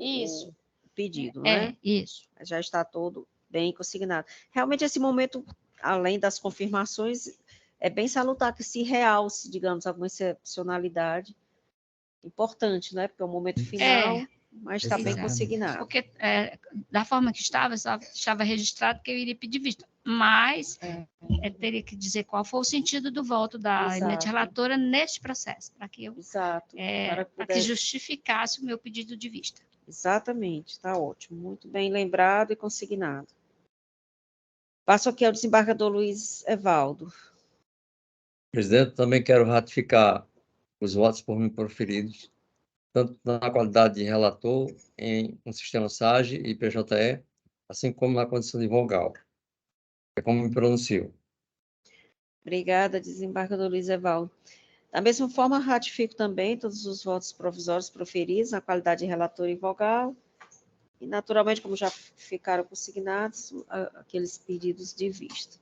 Speaker 1: pedido, né?
Speaker 3: Isso.
Speaker 1: Já está todo bem consignado. Realmente, esse momento, além das confirmações, é bem salutar que se realce, digamos, alguma excepcionalidade importante, né? Porque é o momento final, mas está bem consignado.
Speaker 3: Porque da forma que estava registrado que eu iria pedir vista, mas teria que dizer qual foi o sentido do voto da eminente relatora neste processo, para que eu para que justificasse o meu pedido de vista.
Speaker 1: Exatamente, está ótimo, muito bem lembrado e consignado. Passo aqui ao desembargador Luiz Evaldo.
Speaker 5: Presidente, também quero ratificar os votos por mim proferidos, tanto na qualidade de relator no sistema SAGE e PJE, assim como na condição de vogal. É como me pronuncio.
Speaker 1: Obrigada, desembargador Luiz Evaldo. Da mesma forma, ratifico também todos os votos provisórios proferidos na qualidade de relator e vogal, e, naturalmente, como já ficaram consignados, aqueles pedidos de vista.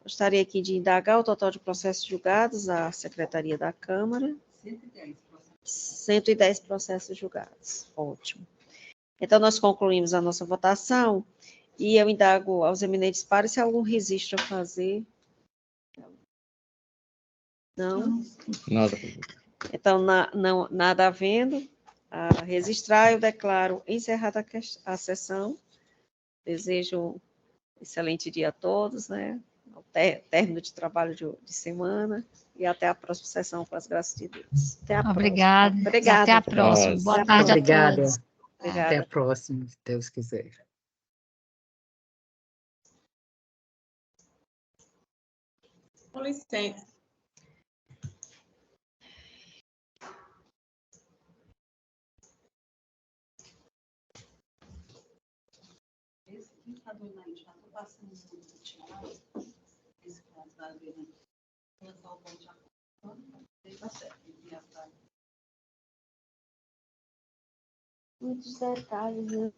Speaker 1: Gostaria aqui de indagar o total de processos julgados à Secretaria da Câmara. 110 processos julgados. Ótimo. Então, nós concluímos a nossa votação, e eu indago aos eminentes pares se há algum registro a fazer. Não?
Speaker 5: Nada.
Speaker 1: Então, nada havendo a registrar, eu declaro encerrada a sessão. Desejo um excelente dia a todos, né? Término de trabalho de semana, e até a próxima sessão, com as graças de Deus. Até a
Speaker 3: Obrigada.
Speaker 1: próxima. Obrigada.
Speaker 3: Até a próxima. Boa tarde a todos.
Speaker 1: Obrigada.
Speaker 2: Até a próxima, se Deus quiser.
Speaker 7: Com licença.
Speaker 13: Esse computador aí já estou passando muito tirado. Esse computador aí, eu só vou já. Está certo.
Speaker 1: Muitos detalhes, né?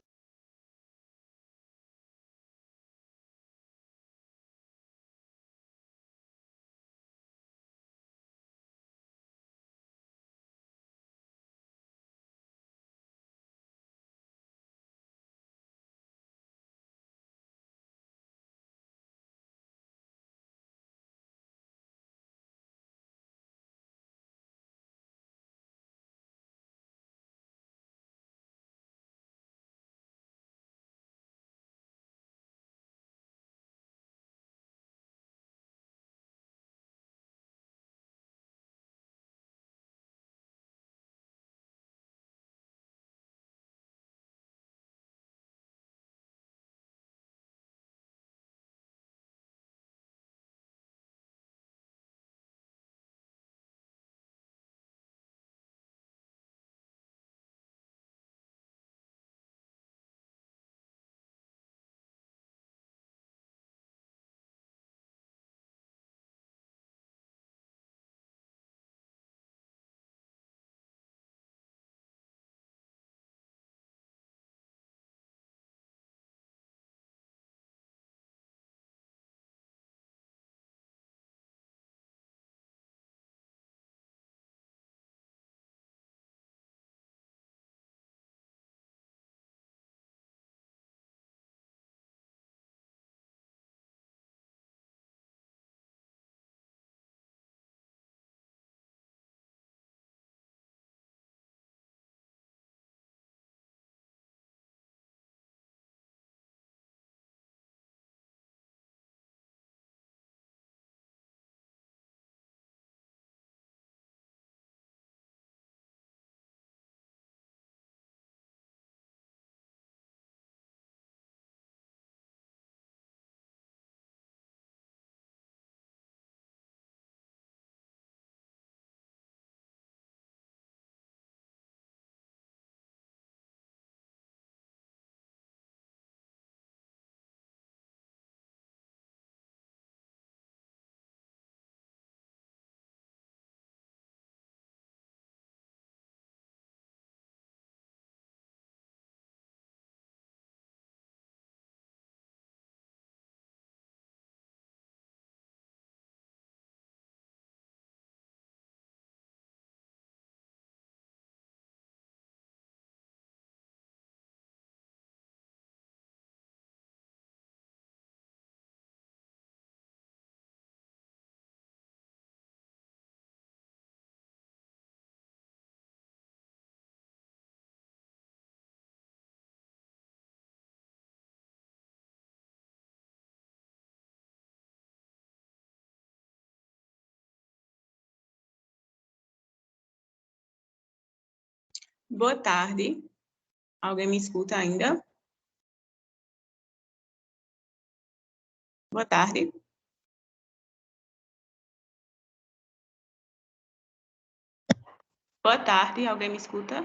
Speaker 14: Boa tarde. Alguém me escuta ainda? Boa tarde. Boa tarde, alguém me escuta?